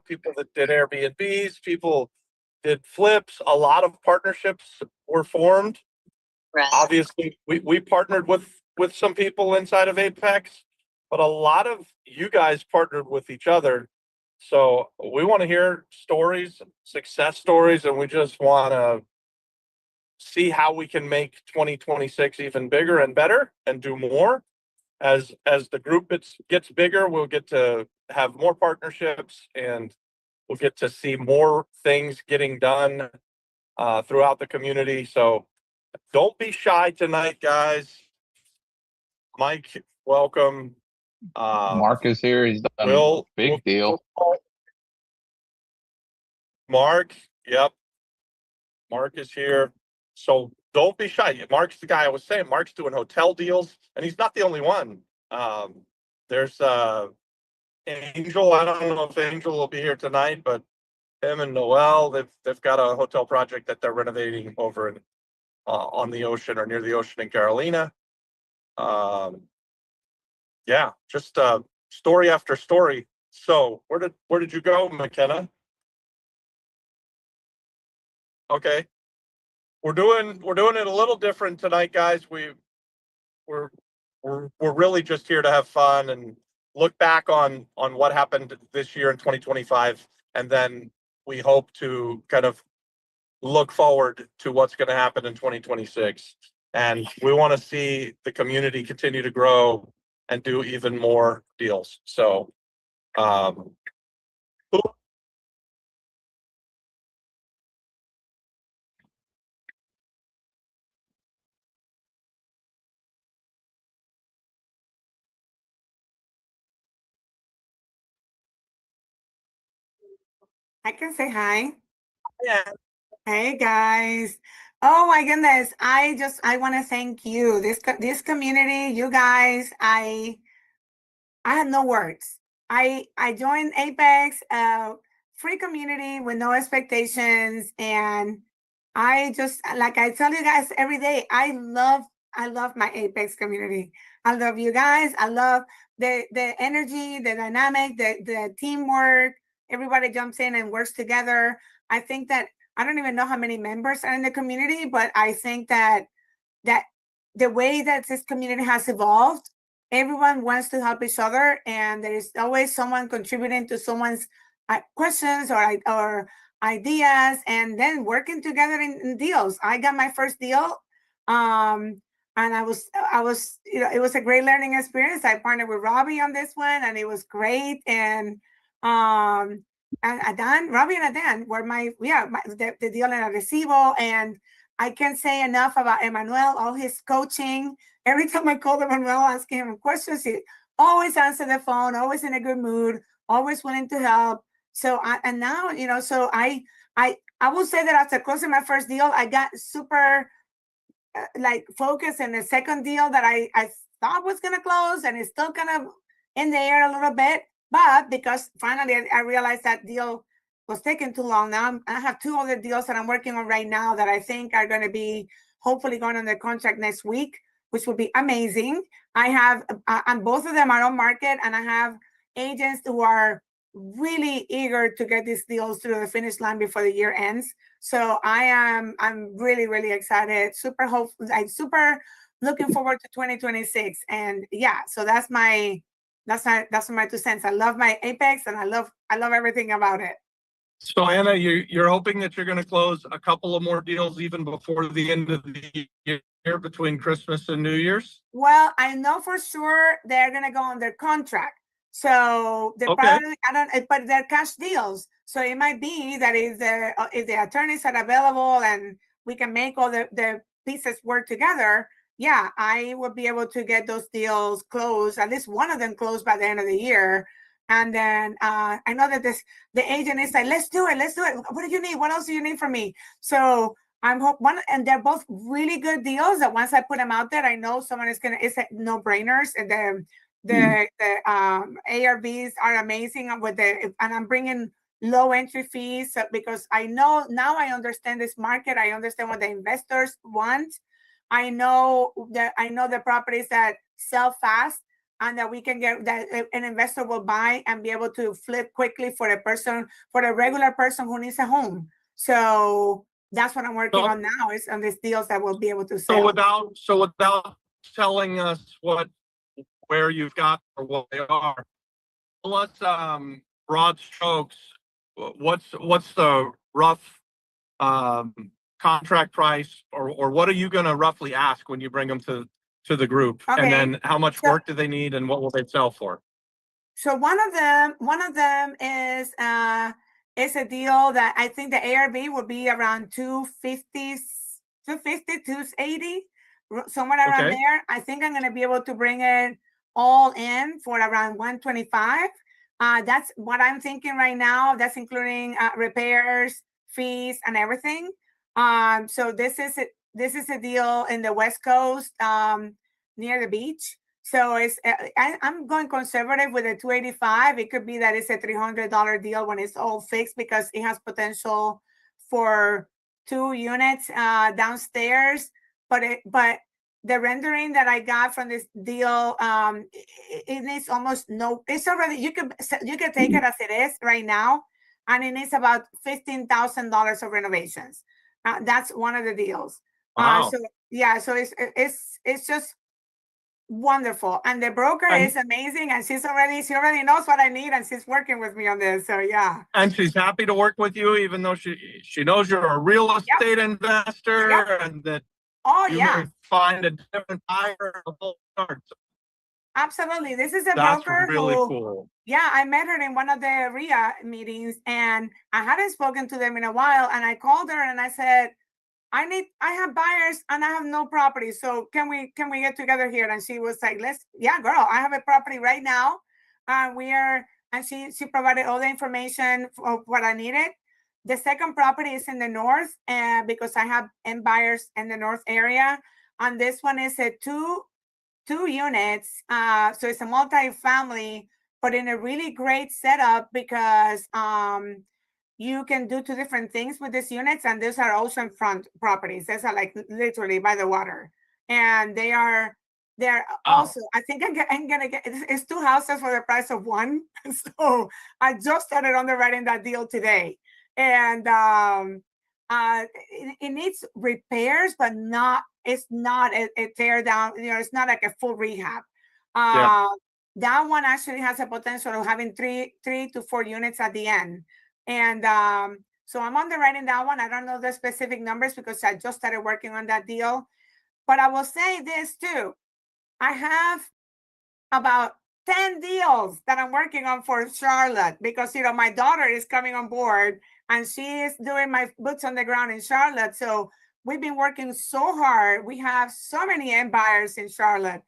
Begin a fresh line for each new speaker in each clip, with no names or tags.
people that did Airbnbs, people did flips. A lot of partnerships were formed.
Right.
Obviously, we partnered with some people inside of Apex, but a lot of you guys partnered with each other. So we want to hear stories, success stories, and we just want to see how we can make 2026 even bigger and better and do more. As the group gets bigger, we'll get to have more partnerships, and we'll get to see more things getting done throughout the community. So don't be shy tonight, guys. Mike, welcome.
Mark is here. He's done a big deal.
Mark, yep. Mark is here. So don't be shy. Mark's the guy I was saying. Mark's doing hotel deals, and he's not the only one. There's Angel. I don't know if Angel will be here tonight, but him and Noel, they've got a hotel project that they're renovating over in on the ocean or near the ocean in Carolina. Yeah, just story after story. So where did you go, McKenna? Okay, we're doing it a little different tonight, guys. We're really just here to have fun and look back on what happened this year in 2025, and then we hope to kind of look forward to what's going to happen in 2026. And we want to see the community continue to grow and do even more deals. So,
I can say hi.
yeah.
Hey guys. Oh my goodness. I want to thank you. This community, you guys, I have no words. I joined Apex, free community with no expectations, and I just, like I tell you guys every day, I love my Apex community. I love you guys. I love the energy, the dynamic, the teamwork. Everybody jumps in and works together. I think that I don't even know how many members are in the community, but I think that the way that this community has evolved, everyone wants to help each other, and there is always someone contributing to someone's questions or ideas, and then working together in deals. I got my first deal, and I was, it was a great learning experience. I partnered with Robbie on this one, and it was great. And Adan, Robbie and Adan were the deal in Arecibo, and I can't say enough about Emmanuel, all his coaching. Every time I called Emmanuel asking him questions, he always answered the phone, always in a good mood, always willing to help. So now, so I will say that after closing my first deal, I got super focused in the second deal that I thought was going to close, and it's still kind of in the air a little bit. But because finally I realized that deal was taking too long. Now I have 2 other deals that I'm working on right now that I think are going to be hopefully going on the contract next week, which will be amazing. I have, and both of them are on market, and I have agents who are really eager to get these deals through the finish line before the year ends. So I'm really, really excited, super hopeful, super looking forward to 2026. And yeah, so that's my 2 cents. I love my Apex, and I love everything about it.
So Anna, you're hoping that you're going to close a couple of more deals even before the end of the year, between Christmas and New Year's?
Well, I know for sure they're going to go on their contract. So they probably, but they're cash deals. So it might be that if the attorneys are available and we can make all the pieces work together, yeah, I will be able to get those deals closed, at least one of them closed by the end of the year. And then I know that the agent is like, let's do it. What do you need? What else do you need from me? So I'm and they're both really good deals that once I put them out there, I know someone is it's no brainers. And the ARVs are amazing and I'm bringing low entry fees because I know now I understand this market. I understand what the investors want. I know the properties that sell fast. and that we can get that an investor will buy and be able to flip quickly for a regular person who needs a home. So that's what I'm working on now, is on these deals that we'll be able to sell.
So without telling us where you've got or what they are, let's broad strokes. What's the rough contract price, or what are you going to roughly ask when you bring them to the group?
Okay.
And then how much work do they need, and what will they sell for?
So one of them is a deal that I think the ARV will be around 250, 280, somewhere around there. I think I'm going to be able to bring it all in for around 125. That's what I'm thinking right now. That's including repairs, fees, and everything. So this is a deal in the West Coast, near the beach. So I'm going conservative with a 285. It could be that it's a $300 deal when it's all fixed, because it has potential for 2 units downstairs. But the rendering that I got from this deal, it needs almost no. It's already, you can take it as it is right now, and it needs about $15,000 of renovations. That's one of the deals.
Wow.
So yeah, so it's just wonderful, and the broker is amazing, and she already knows what I need, and she's working with me on this. So yeah,
and she's happy to work with you, even though she knows you're a real estate investor, and that you may find a different buyer.
Absolutely. This is a broker
really
who,
cool.
Yeah, I met her in one of the RIA meetings, and I hadn't spoken to them in a while, and I called her and I said, I have buyers and I have no property. So can we get together here? And she was like, yeah, girl, I have a property right now. And she provided all the information of what I needed. The second property is in the north, because I have buyers in the north area. And this one is a two units. So it's a multi-family, but in a really great setup, because you can do 2 different things with these units, and these are oceanfront properties. These are like literally by the water, and they're also, I think I'm gonna get it's 2 houses for the price of 1. So I just started underwriting that deal today, and it needs repairs, but it's not a tear down. It's not like a full rehab. That one actually has a potential of having 3 to 4 units at the end. And so I'm underwriting that one. I don't know the specific numbers because I just started working on that deal. But I will say this too. I have about 10 deals that I'm working on for Charlotte, because my daughter is coming on board and she is doing my boots on the ground in Charlotte. So we've been working so hard. We have so many end buyers in Charlotte.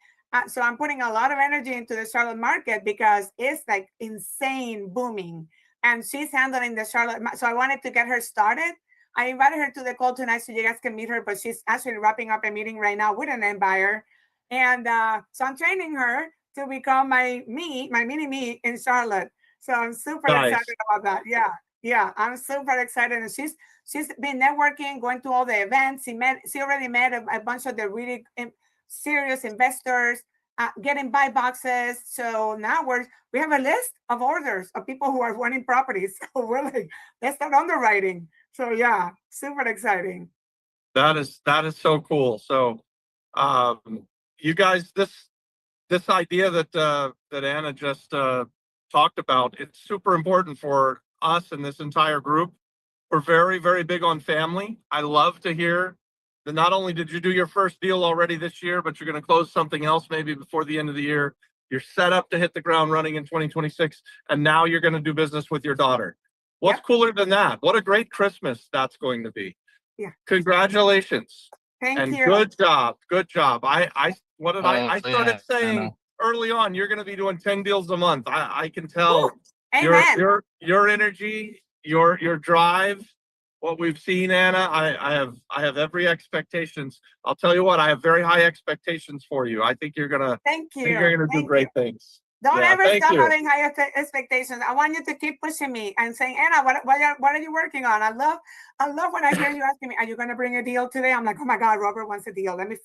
So I'm putting a lot of energy into the Charlotte market, because it's like insane booming. And she's handling the Charlotte. So I wanted to get her started. I invited her to the call tonight so you guys can meet her, but she's actually wrapping up a meeting right now with an end buyer. And so I'm training her to become my mini me in Charlotte. So I'm super excited about that. Yeah, I'm super excited. And she's been networking, going to all the events. She already met a bunch of the really serious investors, getting buy boxes. So now we have a list of orders of people who are wanting properties. So we're like, let's start underwriting. So yeah, super exciting.
That is so cool. So you guys, this idea that Anna just talked about, it's super important for us and this entire group. We're very, very big on family. I love to hear that not only did you do your first deal already this year, but you're going to close something else maybe before the end of the year. You're set up to hit the ground running in 2026, and now you're going to do business with your daughter. What's cooler than that? What a great Christmas that's going to be.
Yeah.
Congratulations.
Thank you.
Good job. I started saying early on, you're going to be doing 10 deals a month. I can tell.
Amen.
Your energy, your drive, what we've seen, Anna, I have every expectations. I'll tell you what, I have very high expectations for you. I think you're gonna
Thank you.
do great things.
Don't
Yeah,
ever
thank
stop
you.
having high expectations. I want you to keep pushing me and saying, Anna, what are you working on? I love when I hear you asking me, are you going to bring a deal today? I'm like, oh my God, Robert wants a deal. Let me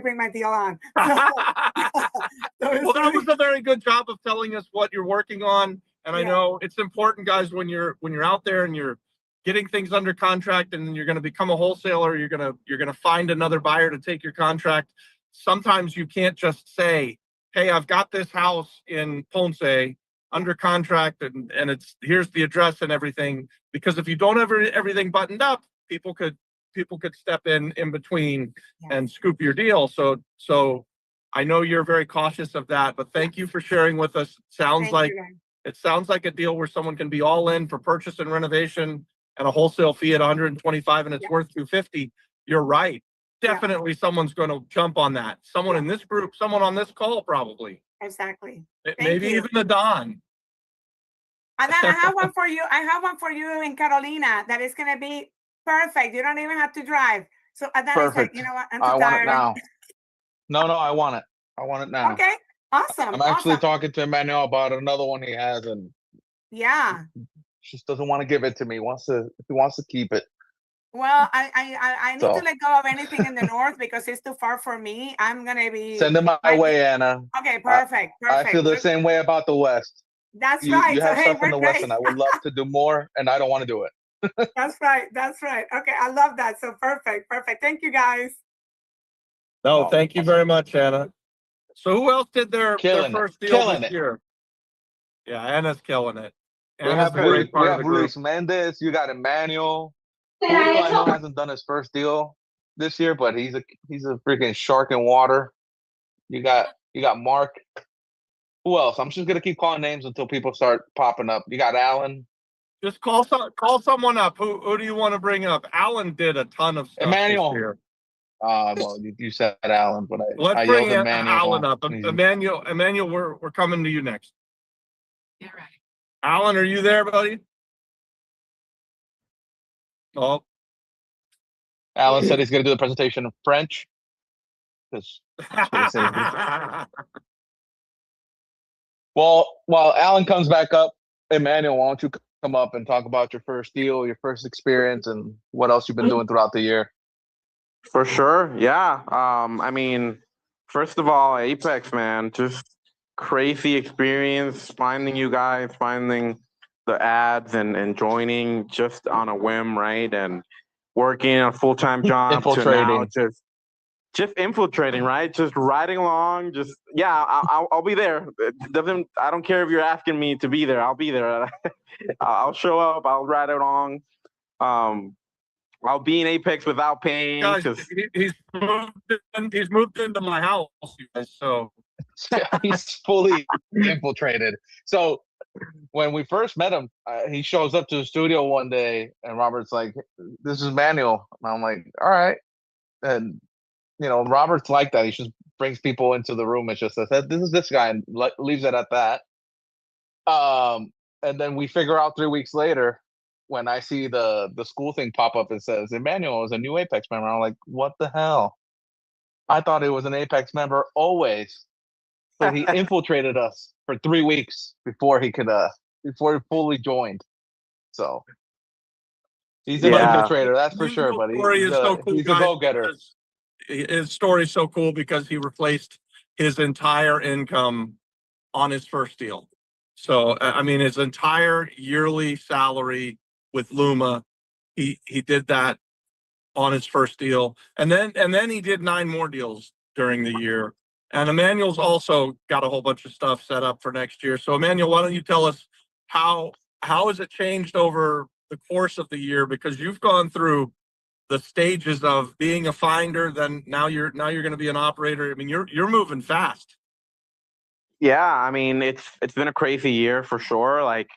bring my deal on.
Well, that was a very good job of telling us what you're working on. And I know it's important, guys, when you're out there and you're getting things under contract and you're going to become a wholesaler, you're going to find another buyer to take your contract. Sometimes you can't just say, hey, I've got this house in Ponce under contract and here's the address and everything. Because if you don't have everything buttoned up, people could step in between and scoop your deal. So I know you're very cautious of that, but thank you for sharing with us. It sounds like a deal where someone can be all in for purchase and renovation and a wholesale fee at 125 and it's worth 250. You're right. Definitely someone's going to jump on that. Someone in this group, someone on this call, probably.
Exactly.
Maybe even the Don.
And then I have one for you. I have one for you in Carolina that is going to be perfect. You don't even have to drive. So then it's like, you know what? I'm too tired.
Want it now. No, I want it. I want it now.
Okay. Awesome.
I'm actually talking to Emmanuel about another one he has, and just doesn't want to give it to me. He wants to keep it.
Well, I need to let go of anything in the north because it's too far for me. I'm gonna be
send them my way, Anna.
Okay, perfect.
I feel the same way about the West.
That's right.
You have stuff in the West, and I would love to do more, and I don't want to do it.
That's right. Okay, I love that. So perfect. Thank you, guys.
No, thank you very much, Anna. So who else did their first deal this year? Yeah, Anna's killing it. Anna's
we have Luis Mendez. You got Emmanuel. Julio, I know hasn't done his first deal this year, but he's a freaking shark in water. You got Mark. Who else? I'm just gonna keep calling names until people start popping up. You got Alan.
Just call someone up. Who do you want to bring up? Alan did a ton of stuff
Emmanuel.
this year.
Well, you said Alan, but
Let's bring Alan up. Emmanuel, we're coming to you next.
Yeah, right.
Alan, are you there, buddy? Oh.
Alan said he's going to do the presentation in French. Well, while Alan comes back up, Emmanuel, why don't you come up and talk about your first deal, your first experience, and what else you've been doing throughout the year?
For sure. Yeah. I mean, first of all, Apex, man, just crazy experience finding you guys, finding the ads and joining just on a whim, right? And working a full-time job to now just infiltrating, right? Just riding along, I'll be there. I don't care if you're asking me to be there. I'll be there. I'll show up, I'll ride along. I'll be in Apex without paying.
Guys, he's moved into my house, so
he's fully infiltrated. So when we first met him, he shows up to the studio one day, and Robert's like, "This is Manuel," and I'm like, "All right." And Robert's like that. He just brings people into the room and just says, "This is this guy," and leaves it at that. And then we figure out 3 weeks later, when I see the school thing pop up, it says Emmanuel is a new Apex member. I'm like, what the hell? I thought it was an Apex member always. So he infiltrated us for 3 weeks before he fully joined. So he's an infiltrator, that's for sure. But he's a go-getter.
His story is so cool because he replaced his entire income on his first deal. So I mean, his entire yearly salary with Luma, he did that on his first deal, and then he did 9 more deals during the year. And Emmanuel's also got a whole bunch of stuff set up for next year. So Emmanuel, why don't you tell us how has it changed over the course of the year? Because you've gone through the stages of being a finder, then now you're going to be an operator. I mean, you're moving fast.
Yeah, I mean, it's been a crazy year for sure. Like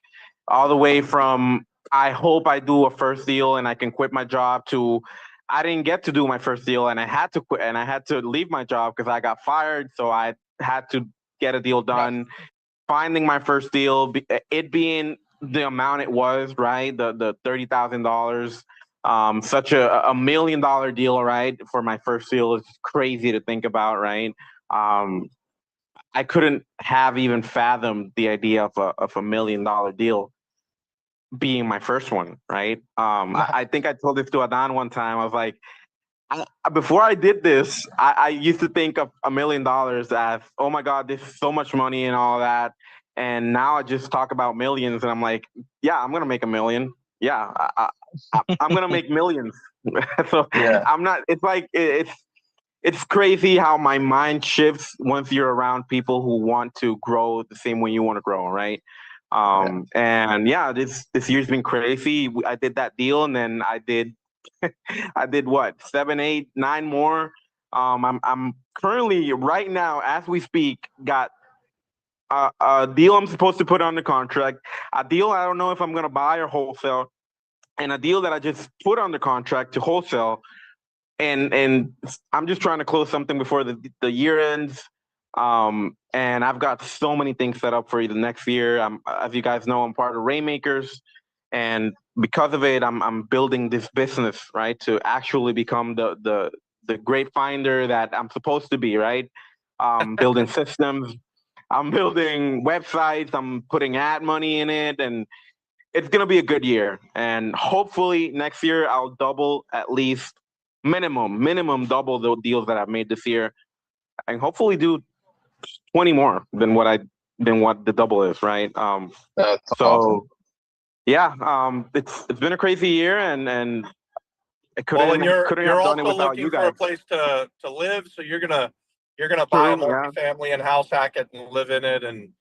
all the way from I hope I do a first deal and I can quit my job to I didn't get to do my first deal and I had to quit and I had to leave my job because I got fired. So I had to get a deal done. Right. Finding my first deal, it being the amount it was, right? The $30,000, such a $1 million deal, right? For my first deal is crazy to think about, right? I couldn't have even fathomed the idea of a $1 million deal being my first one, right? I think I told this to Adon one time. I was like, before I did this, I used to think of $1 million as, oh my God, this is so much money and all that. And now I just talk about millions, and I'm like, yeah, I'm gonna make $1 million. Yeah, I'm gonna make millions. So
Yeah.
I'm not. It's like it's crazy how my mind shifts once you're around people who want to grow the same way you want to grow, right? And yeah, this year's been crazy. I did that deal, and then I did what, 7, 8, 9 more. I'm currently right now, as we speak, got a deal I'm supposed to put under contract, a deal I don't know if I'm gonna buy or wholesale, and a deal that I just put under contract to wholesale. And I'm just trying to close something before the year ends. And I've got so many things set up for the next year. As you guys know, I'm part of Rainmakers, and because of it, I'm building this business, right, to actually become the great finder that I'm supposed to be, right? Building systems, I'm building websites, I'm putting ad money in it, and it's gonna be a good year. And hopefully next year I'll double, at least minimum double the deals that I've made this year, and hopefully do 20 more than what the double is, right?
That's
So
awesome.
yeah, it's been a crazy year, and I
Well, and
couldn't
you're
have done it
also
without
looking
you
for a
guys.
place to live, so you're gonna buy a
True, yeah.
multifamily and house hack it and live in it and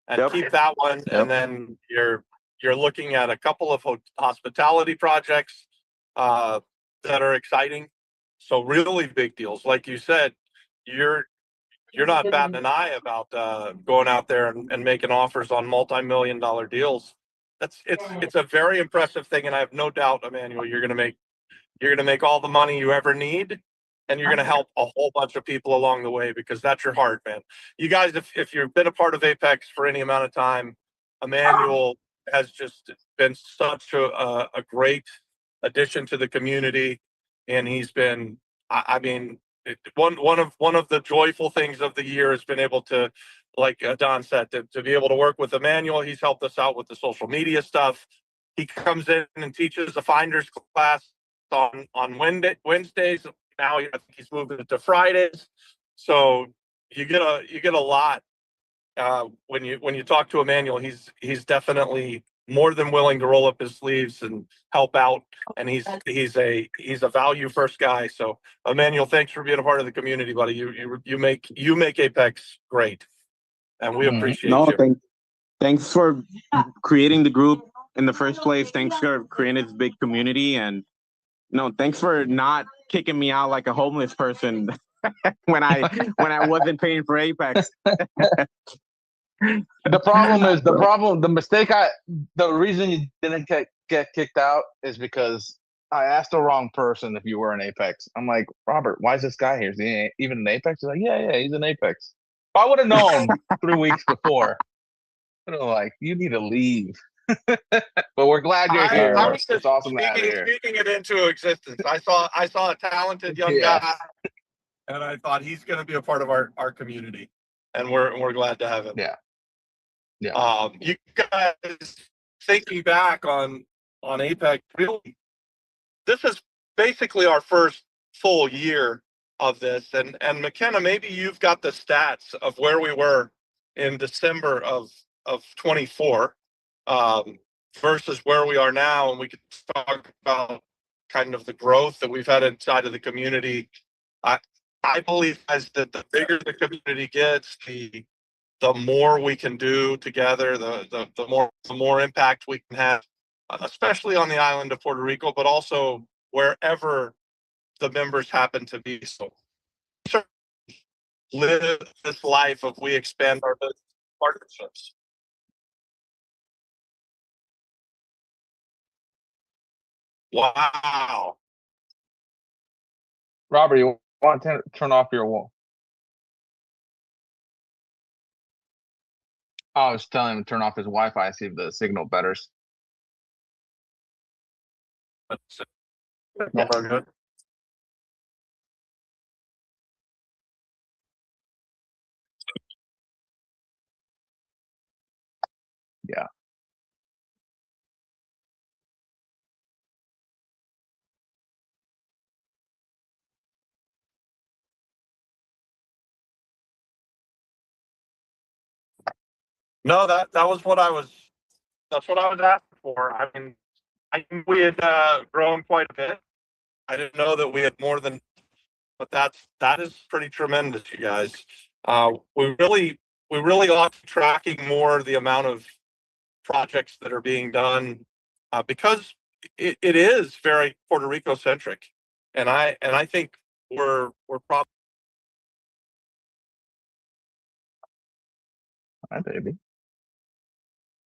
Yep.
keep that one.
Yep.
And then you're looking at a couple of hospitality projects that are exciting. So really big deals, like you said, you're not batting an eye about going out there and making offers on multi-million-dollar deals. It's a very impressive thing, and I have no doubt, Emmanuel, you're gonna make all the money you ever need, and you're gonna help a whole bunch of people along the way, because that's your heart, man. You guys, if you've been a part of Apex for any amount of time, Emmanuel has just been such a great addition to the community, and he's been, I mean, one of the joyful things of the year has been able to, like Don said, to be able to work with Emmanuel. He's helped us out with the social media stuff. He comes in and teaches a finder's class on Wednesdays. Now I think he's moving it to Fridays. So you get a lot when you talk to Emmanuel. He's definitely more than willing to roll up his sleeves and help out, and he's a value first guy. So Emmanuel, thanks for being a part of the community, buddy. You make Apex great, and we appreciate
No,
you.
thanks for creating the group in the first place. Thanks for creating this big community, and no, thanks for not kicking me out like a homeless person when I wasn't paying for Apex.
The reason you didn't get kicked out is because I asked the wrong person if you were an Apex. I'm like, Robert, why is this guy here? Is he even an Apex? He's like, yeah, he's an Apex. If I would have known 3 weeks before, I'd have like, you need to leave. But we're glad you're here.
I was just
It's awesome to have you here.
speaking it into existence. I saw a talented young guy, and I thought he's going to be a part of our community, and we're glad to have him.
Yeah.
You guys, thinking back on Apex, really, this is basically our first full year of this, and McKenna, maybe you've got the stats of where we were in December of 24 versus where we are now, and we could talk about kind of the growth that we've had inside of the community. I believe as that the bigger the community gets, the more we can do together, the more impact we can have, especially on the island of Puerto Rico, but also wherever the members happen to be. So live this life of we expand our business partnerships. Wow.
Robert, you want to turn off your wall? I was telling him to turn off his Wi-Fi, see if the signal betters.
Yeah. Good. No, that was what that's what I was asking for. I mean, I knew we had grown quite a bit. I didn't know that we had more than, but that is pretty tremendous, you guys. We really ought to be tracking more the amount of projects that are being done because it is very Puerto Rico centric, and I think we're probably.
Hi, baby.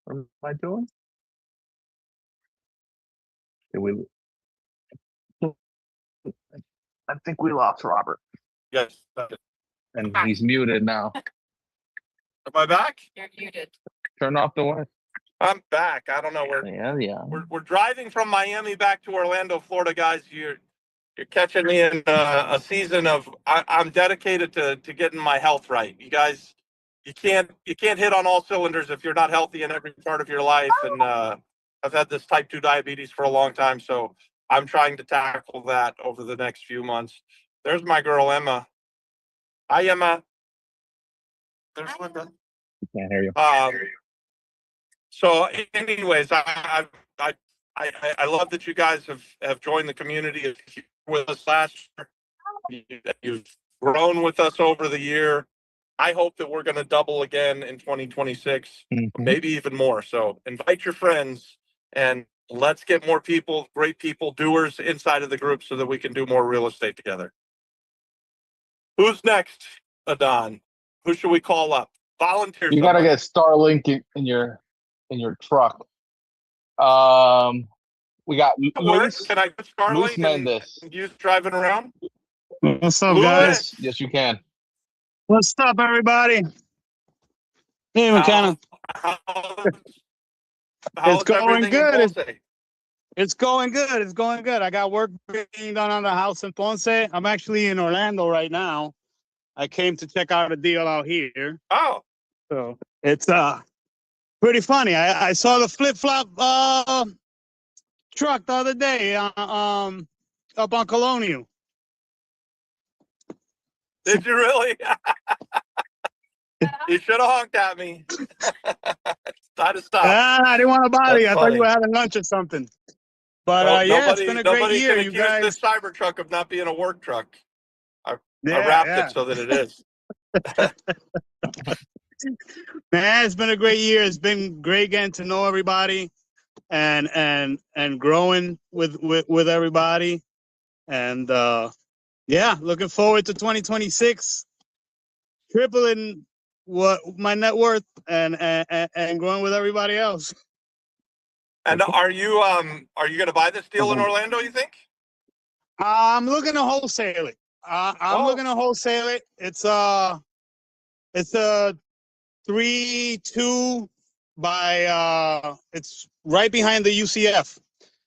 What am I doing? Did we? I think we lost Robert,
Yes.
and he's muted now.
Am I back?
You're muted.
Turn off the way.
I'm back. I don't know
Yeah.
we're driving from Miami back to Orlando, Florida, guys. You're catching me in a season of I'm dedicated to getting my health right. You guys, you can't hit on all cylinders if you're not healthy in every part of your life. And I've had this type 2 diabetes for a long time, so I'm trying to tackle that over the next few months. There's my girl Emma. Hi, Emma. There's Linda.
Can't hear you.
So, anyways, I love that you guys have joined the community with us last year. You've grown with us over the year. I hope that we're going to double again in 2026, maybe even more. So, invite your friends and let's get more people, great people, doers inside of the group so that we can do more real estate together. Who's next, Adon? Who should we call up? Volunteer.
You gotta get Starlink in your truck. We got Luis.
Can I put
Luis
Starlink
Mendes.
and use driving around?
What's up,
Louis.
guys?
Yes, you can.
What's up, everybody? Hey, McKenna.
How's
going
everything
good.
in Ponce?
It's going good. It's going good. I got work being done on the house in Ponce. I'm actually in Orlando right now. I came to check out a deal out here.
Oh,
So it's pretty funny. I saw the flip-flop truck the other day up on Colonial.
did you really? You should have honked at me. Try to stop.
I didn't want to bother
That's
you. I thought
funny.
you were having lunch or something. But
No,
yeah, it's been a great year,
can
you
accuse
guys.
this Cybertruck of not being a work truck. I
Yeah,
wrapped
yeah.
it so that it is.
Man, it's been a great year. It's been great getting to know everybody and growing with everybody. And yeah, looking forward to 2026, tripling what my net worth and growing with everybody else.
And are you going to buy this deal in Orlando, you think?
I'm looking to wholesale it. I'm
Oh.
looking to wholesale it. It's a 3-2 by it's right behind the UCF,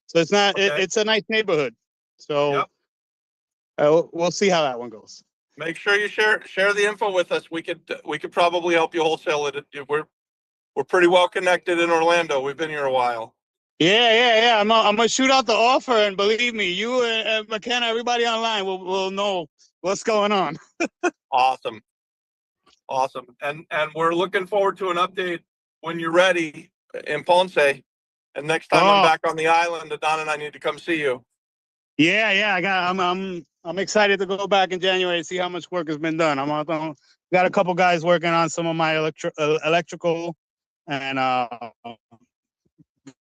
so it's not.
Okay.
It's a nice neighborhood. So
Yep.
we'll see how that one goes.
Make sure you share the info with us. We could probably help you wholesale it. We're pretty well connected in Orlando. We've been here a while.
Yeah. I'm gonna shoot out the offer, and believe me, you and McKenna, everybody online will know what's going on.
Awesome. And we're looking forward to an update when you're ready in Ponce. And next time I'm back on the island, Adon and I need to come see you.
Yeah. I'm excited to go back in January and see how much work has been done. Got a couple guys working on some of my electrical and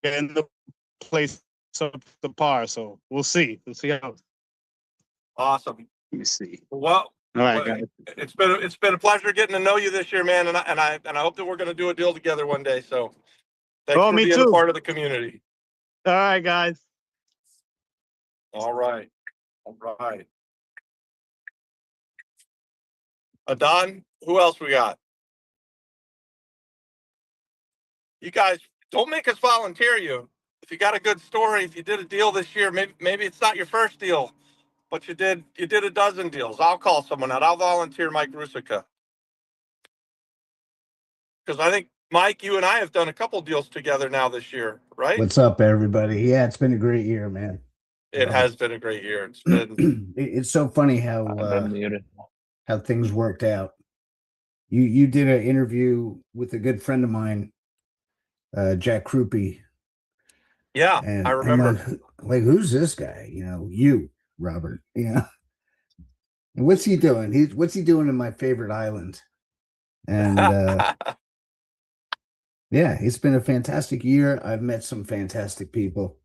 getting the place up to par. So we'll see. We'll see how.
Awesome.
Let me see.
Well,
All right, guys.
it's been a pleasure getting to know you this year, man. And I hope that we're going to do a deal together one day. So thanks for
me
being
too.
a part of the community.
All right, guys.
All right. Adon, who else we got? You guys, don't make us volunteer you. If you got a good story, if you did a deal this year, maybe it's not your first deal, but you did a dozen deals. I'll call someone out. I'll volunteer Mike Rusica. Because I think, Mike, you and I have done a couple deals together now this year, right?
What's up, everybody? Yeah, it's been a great year, man.
It has been a great year. It's been
It's so funny
I've been muted.
how things worked out. You did an interview with a good friend of mine, Jack Krupe,
Yeah,
and
I
I'm
remember.
like, who's this guy? You know, you, Robert. Yeah. And what's he doing? What's he doing in my favorite island? And yeah, it's been a fantastic year. I've met some fantastic people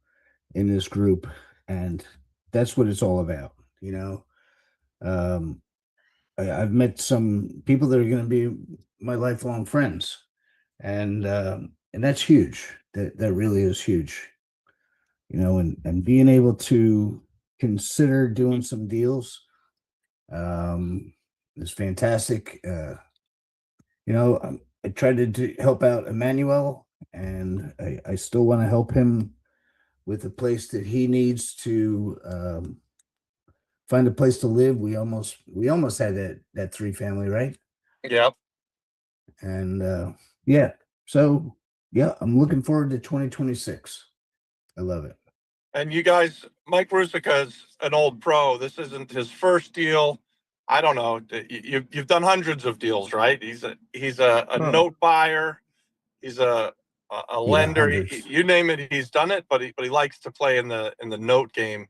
in this group, and that's what it's all about. You know, um, I've met some people that are going to be my lifelong friends, and that's huge. That really is huge. You know, and being able to consider doing some deals is fantastic. You know, I tried to help out Emmanuel, and I still want to help him with a place that he needs to find a place to live. We almost had that three family, right?
Yep.
And yeah, so yeah, I'm looking forward to 2026. I love it.
And you guys, Mike Rusica is an old pro. This isn't his first deal. I don't know. You've done hundreds of deals, right? He's a
Oh.
note buyer. He's a lender.
Hundreds.
You name it, he's done it. But he likes to play in the note game,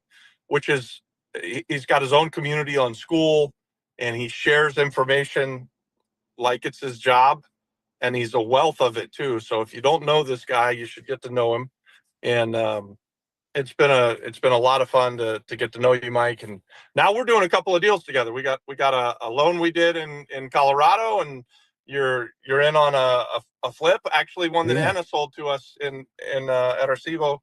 which is he's got his own community on Skool, and he shares information like it's his job, and he's a wealth of it too. So if you don't know this guy, you should get to know him. And it's been a lot of fun to get to know you, Mike. And now we're doing a couple of deals together. We got a loan we did in Colorado, and you're in on a flip, actually one that
Yeah.
Anna sold to us in at Arcibo.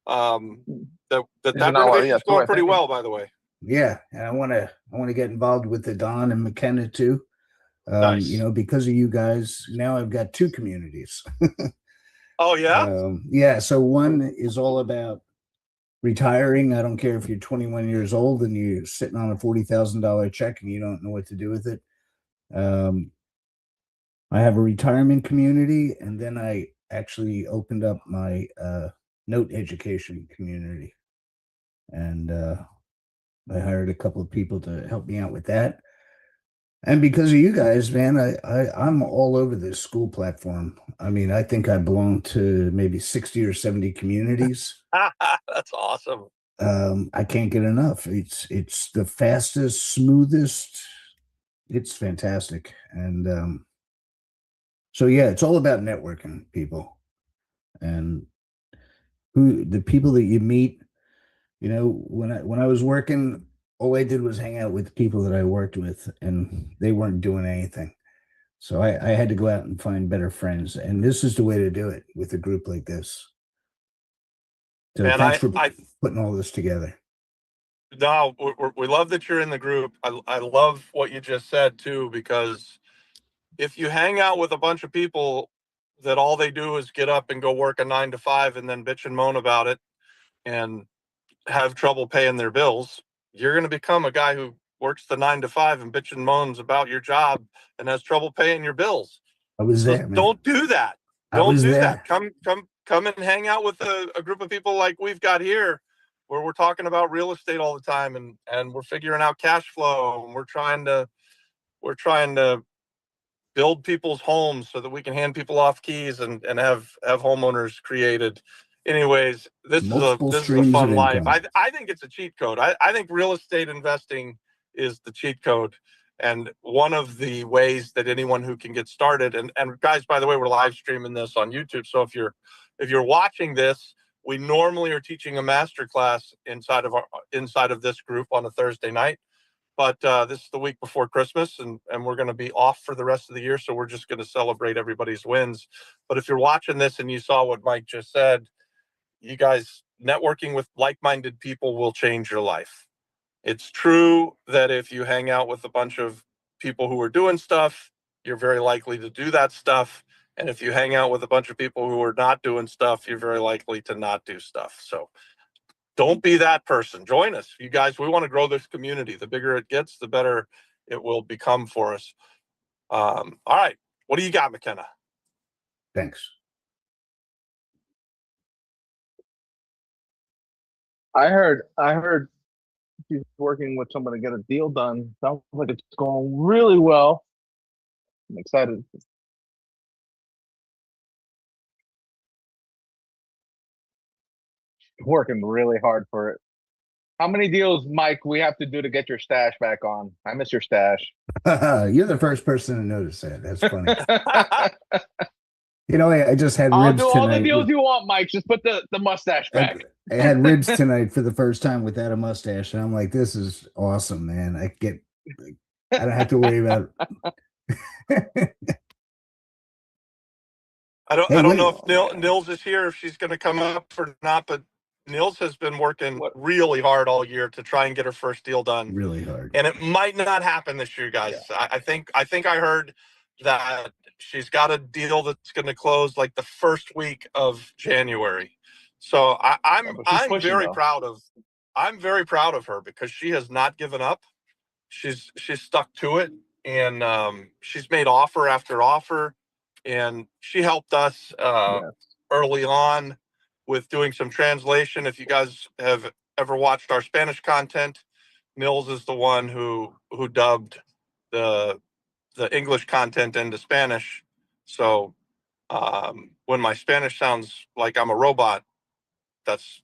That
These are not-
renovation's
yeah,
going
I
pretty
think-
well, by the way.
Yeah, and I want to get involved with the Don and McKenna too.
Nice.
You know, because of you guys, now I've got two communities.
Oh yeah.
Yeah, so one is all about retiring. I don't care if you're 21 years old and you're sitting on a $40,000 check and you don't know what to do with it. I have a retirement community, and then I actually opened up my note education community, and I hired a couple of people to help me out with that. And because of you guys, man, I'm all over this Skool platform. I mean, I think I belong to maybe 60 or 70 communities.
That's awesome.
I can't get enough. It's the fastest, smoothest. It's fantastic. And so yeah, it's all about networking, people. And the people that you meet, you know, when I was working, all I did was hang out with people that I worked with, and they weren't doing anything. So I had to go out and find better friends, and this is the way to do it with a group like this. So
And
thanks for
I
putting all this together.
no, we love that you're in the group. I love what you just said too, because if you hang out with a bunch of people that all they do is get up and go work a 9 to 5 and then bitch and moan about it and have trouble paying their bills, you're going to become a guy who works the 9 to 5 and bitch and moans about your job and has trouble paying your bills.
I was
So
there, man.
don't do that.
I
Don't
was
do
there.
that. Come and hang out with a group of people like we've got here, where we're talking about real estate all the time, and we're figuring out cash flow, and we're trying to build people's homes so that we can hand people off keys and have homeowners created. Anyways, this
Multiple
is a
streams
fun
of
life.
income.
I think it's a cheat code. I think real estate investing is the cheat code, and one of the ways that anyone who can get started. And guys, by the way, we're live streaming this on YouTube, so if you're watching this, we normally are teaching a master class inside of this group on a Thursday night. But this is the week before Christmas, and we're going to be off for the rest of the year. So we're just going to celebrate everybody's wins. But if you're watching this and you saw what Mike just said, you guys, networking with like-minded people will change your life. It's true that if you hang out with a bunch of people who are doing stuff, you're very likely to do that stuff. And if you hang out with a bunch of people who are not doing stuff, you're very likely to not do stuff. So don't be that person. Join us. You guys, we want to grow this community. The bigger it gets, the better it will become for us. All right. What do you got, McKenna?
Thanks.
I heard she's working with someone to get a deal done. Sounds like it's going really well. I'm excited. Working really hard for it. How many deals, Mike, we have to do to get your stash back on? I miss your stash.
You're the first person to notice that. That's funny. You know, I just had
I'll
ribs
do all the
tonight.
deals you want, Mike. Just put the mustache back.
I had ribs tonight for the first time without a mustache, and I'm like, this is awesome, man. I don't have to worry about.
I don't
Hey,
I don't
what-
know if Nils is here, if she's going to come up or not, but Nils has been working
What?
really hard all year to try and get her first deal done.
Really hard.
And it might not happen this year, guys. I think I heard that she's got a deal that's going to close like the first week of January. So I'm
pushing,
very
though.
proud of her because she has not given up. She's stuck to it, and she's made offer after offer, and she helped us early on with doing some translation. If you guys have ever watched our Spanish content, Nils is the one who dubbed the English content into Spanish. So when my Spanish sounds like I'm a robot, that's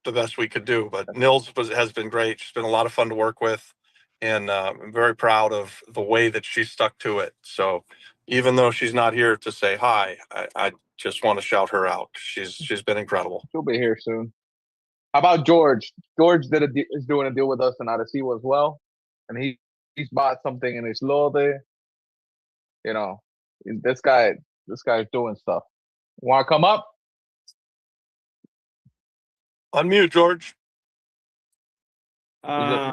the best we could do. But Nils has been great. She's been a lot of fun to work with, and I'm very proud of the way that she stuck to it. So even though she's not here to say hi, I just want to shout her out. She's been incredible.
She'll be here soon. How about George? George is doing a deal with us in Arecibo as well, and he's bought something in his lote. You know, this guy's doing stuff. Want to come up?
Unmute, George.
There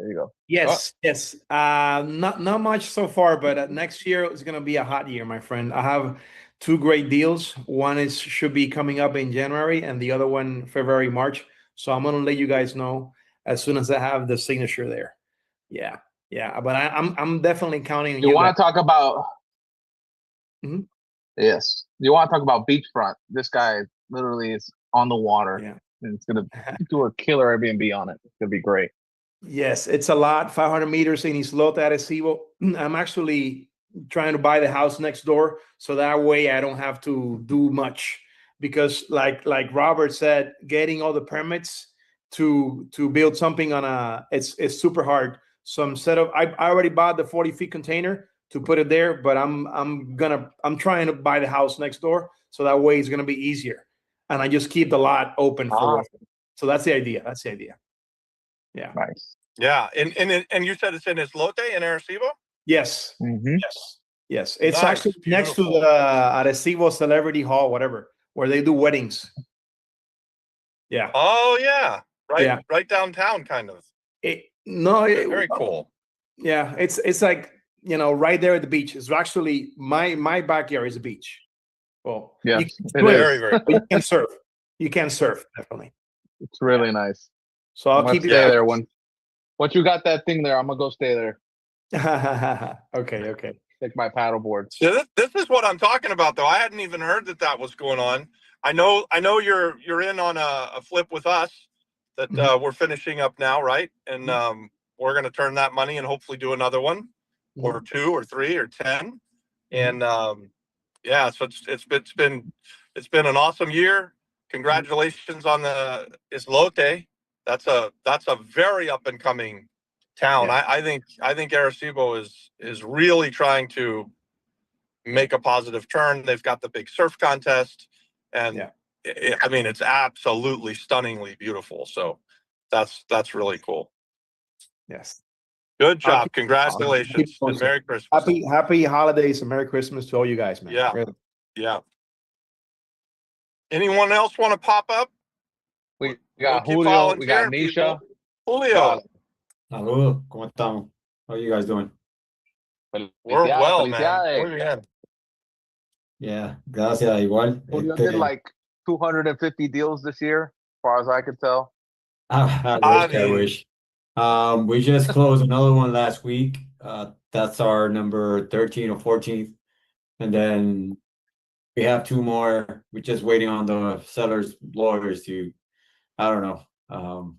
you go.
Yes, yes. Not much so far, but next year is going to be a hot year, my friend. I have two great deals. One should be coming up in January, and the other one February, March. So I'm going to let you guys know as soon as I have the signature there. Yeah, yeah. But I'm definitely counting on you.
You want to talk about?
Mhm.
Yes. You want to talk about beachfront? This guy literally is on the water.
Yeah.
And it's gonna do a killer Airbnb on it. It's gonna be great.
Yes, it's a lot. 500 meters in Islote Arecibo. I'm actually trying to buy the house next door, so that way I don't have to do much. Because, like Robert said, getting all the permits to build something on it's super hard. So instead of I already bought the 40-foot container to put it there, but I'm trying to buy the house next door, so that way it's gonna be easier. And I just keep the lot open for so that's the idea. That's the idea. Yeah.
Nice.
Yeah, and you said it's in Islote in Arecibo?
Yes.
Mm-hmm.
Yes. Yes. It's
Nice,
actually next to
beautiful.
the Arecibo Celebrity Hall, whatever, where they do weddings. Yeah.
Oh yeah,
Yeah.
right downtown, kind of. Very cool.
Yeah, it's like, right there at the beach. It's actually my backyard is a beach. Well,
Yeah,
you
it
can,
is.
Very, very
but you can surf. You can surf, definitely.
It's really nice.
So
I'm
I'll
gonna
keep
stay
you
there. Once you got that thing there, I'm gonna go stay there.
Okay.
Take my paddle board.
So this is what I'm talking about, though. I hadn't even heard that was going on. I know you're in on a flip with us that we're finishing up now, right? And we're going to turn that money and hopefully do another one, or 2 or 3 or 10. And yeah, so it's been an awesome year. Congratulations on the Islote. That's a very up and coming town.
Yeah.
I think Arecibo is really trying to make a positive turn. They've got the big surf contest, and I mean, it's absolutely stunningly beautiful. So that's really cool.
Yes.
Good job. Congratulations. And Merry Christmas.
Happy holidays and Merry Christmas to all you guys, man.
Yeah.
Really.
Yeah. Anyone else want to pop up?
We got
keep
Julio. We got
volunteering,
Nisha.
people. Julio.
Saludos, ¿cómo estamos? How are you guys doing?
We're well, man.
Felicidades.
Muy bien.
Yeah, gracias, igual.
Julio did like 250 deals this year, as far as I could tell.
I wish. We just closed another one last week. That's our number 13 or 14th. And then we have 2 more. We're just waiting on the sellers' lawyers to, I don't know,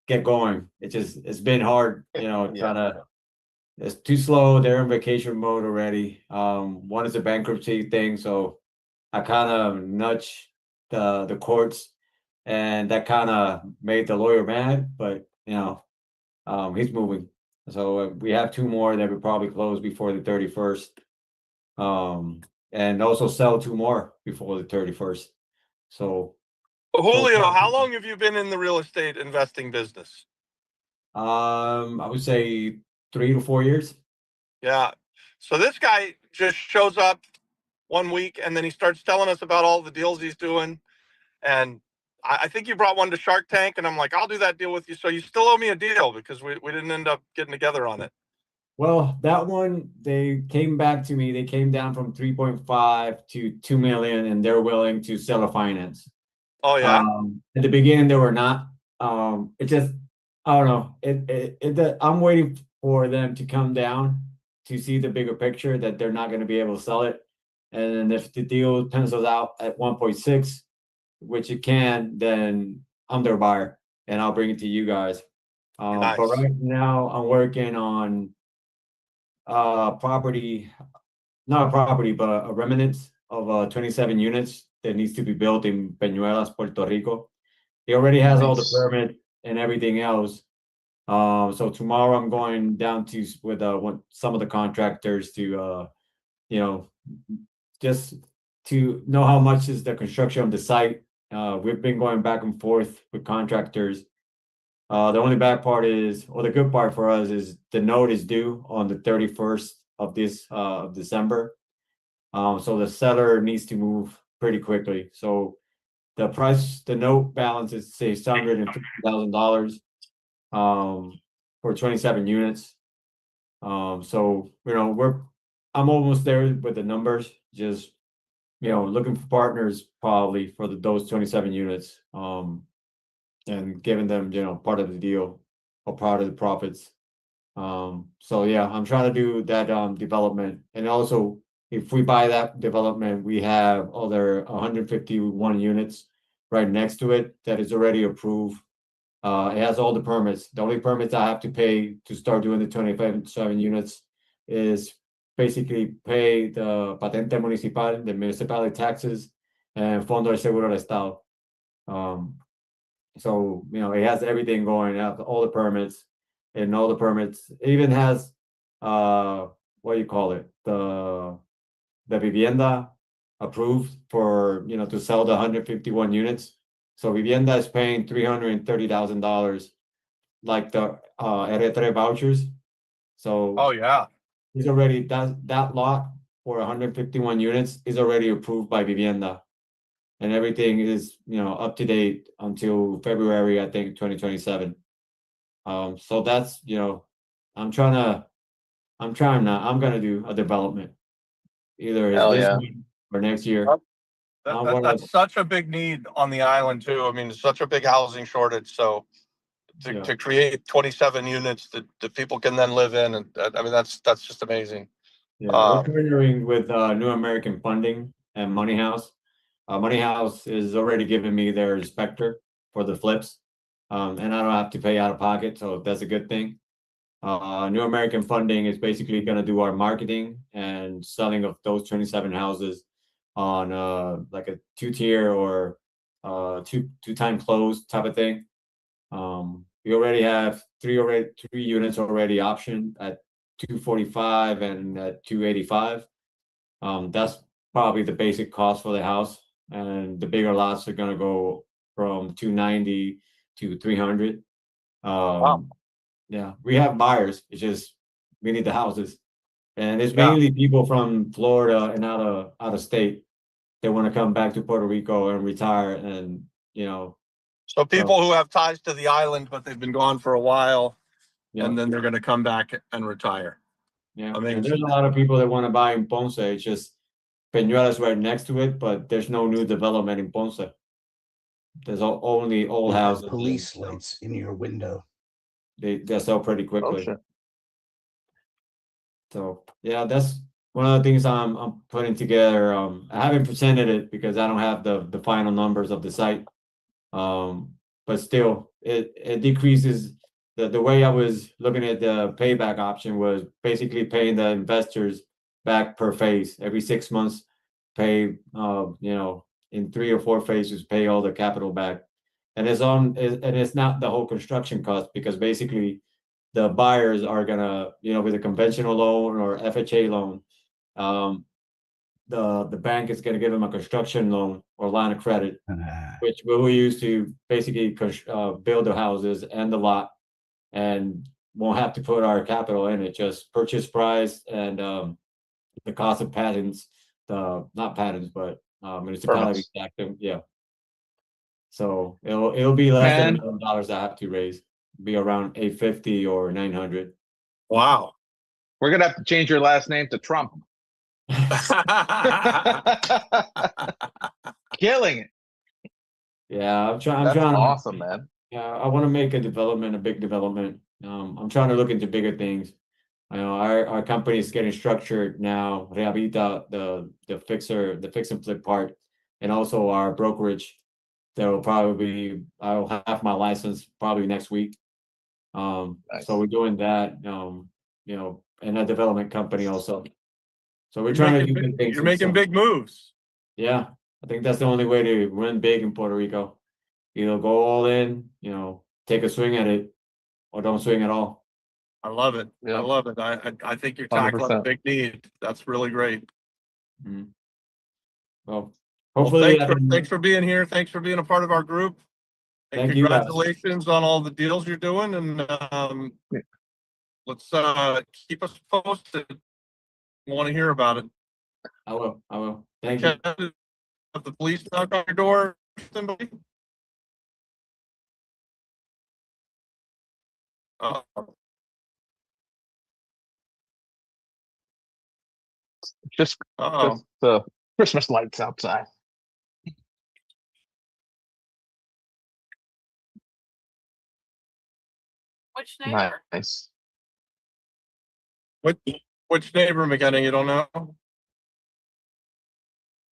get going. It's been hard, trying to it's too slow. They're in vacation mode already. One is a bankruptcy thing, so I kind of nudged the courts, and that kind of made the lawyer mad. But he's moving. So we have two more that will probably close before the 31st. And also sell two more before the 31st. So
Julio, how long have you been in the real estate investing business?
I would say 3 to 4 years.
Yeah. So this guy just shows up one week and then he starts telling us about all the deals he's doing. And I think you brought one to Shark Tank, and I'm like, I'll do that deal with you. So you still owe me a deal because we didn't end up getting together on it.
Well, that one, they came back to me. They came down from 3.5 to 2 million, and they're willing to sell a finance.
Oh yeah.
At the beginning, they were not. It just, I don't know. I'm waiting for them to come down to see the bigger picture that they're not going to be able to sell it. And if the deal pencils out at 1.6, which it can, then I'm their buyer, and I'll bring it to you guys.
Nice.
But right now, I'm working on property, not a property, but a remnants of 27 units that needs to be built in Peñuelas, Puerto Rico. He already has all the permit and everything else. So tomorrow I'm going down to with some of the contractors to just to know how much is the construction of the site. We've been going back and forth with contractors. The only bad part is, or the good part for us is the note is due on the 31st of this of December. So the seller needs to move pretty quickly. So the note balance is say $650,000 for 27 units. So I'm almost there with the numbers, just looking for partners probably for those 27 units. And giving them, part of the deal or part of the profits. So yeah, I'm trying to do that development. And also, if we buy that development, we have other 151 units right next to it that is already approved. It has all the permits. The only permits I have to pay to start doing the 27 units is basically pay the patente municipal, the municipality taxes, and Fondo de Seguro del Estado. So, it has everything going, all the permits, and all the permits. It even has, what do you call it? The Vivienda approved for, to sell the 151 units. So Vivienda is paying $330,000, like the R3 vouchers. So
Oh yeah.
he's already, that lot for 151 units is already approved by Vivienda. And everything is, up to date until February, I think, 2027. So that's, I'm gonna do a development, either
Hell
this
yeah.
week or next year.
That's such a big need on the island too. I mean, it's such a big housing shortage. So to create 27 units that people can then live in, and I mean that's just amazing.
Yeah, we're partnering with New American Funding and Money House. Money House is already giving me their inspector for the flips, and I don't have to pay out of pocket, so that's a good thing. New American Funding is basically going to do our marketing and selling of those 27 houses on like a 2-tier or two-time close type of thing. We already have three units already optioned at 245 and at 285. That's probably the basic cost for the house, and the bigger lots are gonna go from 290 to 300.
Wow.
Yeah, we have buyers. It's just we need the houses, and it's mainly people from Florida and out of state. They want to come back to Puerto Rico and retire, and
So people who have ties to the island, but they've been gone for a while, and then they're going to come back and retire.
Yeah,
Amazing.
and there's a lot of people that want to buy in Ponce. It's just Peñuelas right next to it, but there's no new development in Ponce. There's only old houses.
Police lights in your window.
They sell pretty quickly.
Oh, shit.
So yeah, that's one of the things I'm putting together. I haven't presented it because I don't have the final numbers of the site. But still, it decreases the way I was looking at the payback option was basically paying the investors back per phase every 6 months, pay, in 3 or 4 phases, pay all the capital back. And it's not the whole construction cost, because basically the buyers are gonna, with a conventional loan or FHA loan, the bank is gonna give them a construction loan or line of credit, which we will use to basically build the houses and the lot, and won't have to put our capital in it, just purchase price and the cost of patents, not patents, but municipality tax, yeah. So it'll be less than
And-
$1,000 I have to raise, be around 850 or 900.
Wow.
We're gonna have to change your last name to Trump. Killing it.
Yeah, I'm
That's
trying.
awesome, man.
Yeah, I want to make a big development. I'm trying to look into bigger things. I know our company is getting structured now. Rehabita, the fix and flip part, and also our brokerage. I'll have my license probably next week.
Nice.
So we're doing that. And a development company also. So we're
You're
trying to
making
do
big-
good things.
You're making big moves.
Yeah, I think that's the only way to win big in Puerto Rico. Either go all in, take a swing at it, or don't swing at all.
I love it. I
Yep.
love it. I think you're tackling a
100%.
big need. That's really great.
Well,
Well,
hopefully,
thanks for being here. Thanks for being a part of our group. And
Thank you, guys.
congratulations on all the deals you're doing. And let's keep us posted. Want to hear about it.
I will. Thank you.
Have the police knock on your door? Somebody?
Just the Christmas lights outside.
Which neighbor?
Nice.
Which neighbor, McKenna? You don't know?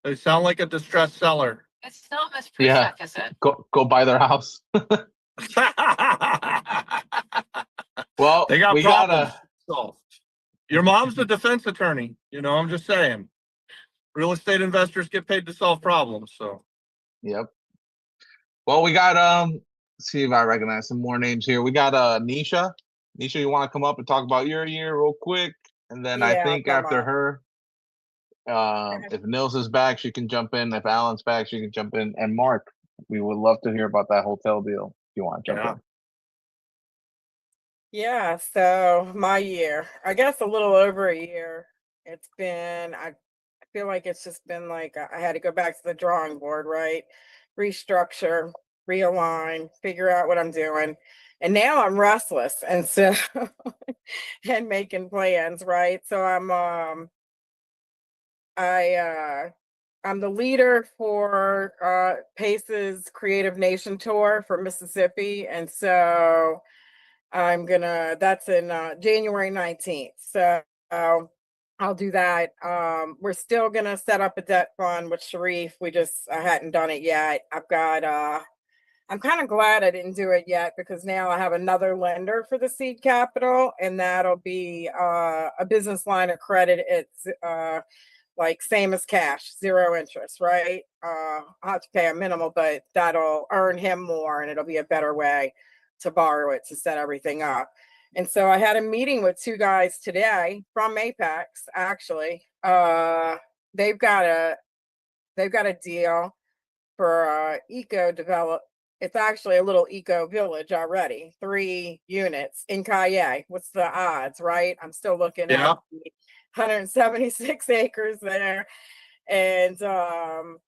They sound like a distressed seller.
It's not Miss
Yeah.
Prusek, is it?
Go buy their house. Well,
They got
we
problems.
gotta.
So, your mom's the defense attorney. I'm just saying. Real estate investors get paid to solve problems. So,
Yep. Well, we got let's see if I recognize some more names here. We got Nisha. Nisha, you want to come up and talk about your year real quick? And then I
Yeah,
think
come
after
on.
her, if Nils is back, she can jump in. If Alan's back, she can jump in. And Mark, we would love to hear about that hotel deal if you want to jump
Yeah.
in.
Yeah, so my year, I guess a little over a year. It's been, I feel like it's just been like I had to go back to the drawing board, right? Restructure, realign, figure out what I'm doing. And now I'm restless. And so, and making plans, right? So I'm the leader for Pace's Creative Nation Tour for Mississippi. And so that's in January 19th. So I'll do that. We're still gonna set up a debt fund with Sharif. I hadn't done it yet. I'm kind of glad I didn't do it yet because now I have another lender for the seed capital, and that'll be a business line of credit. It's like same as cash, 0 interest, right? I'll have to pay a minimal, but that'll earn him more and it'll be a better way to borrow it to set everything up. And so I had a meeting with 2 guys today from Apex, actually. They've got a deal for it's actually a little eco village already, 3 units in Calle. What's the odds, right? I'm still looking at 176 acres there. And so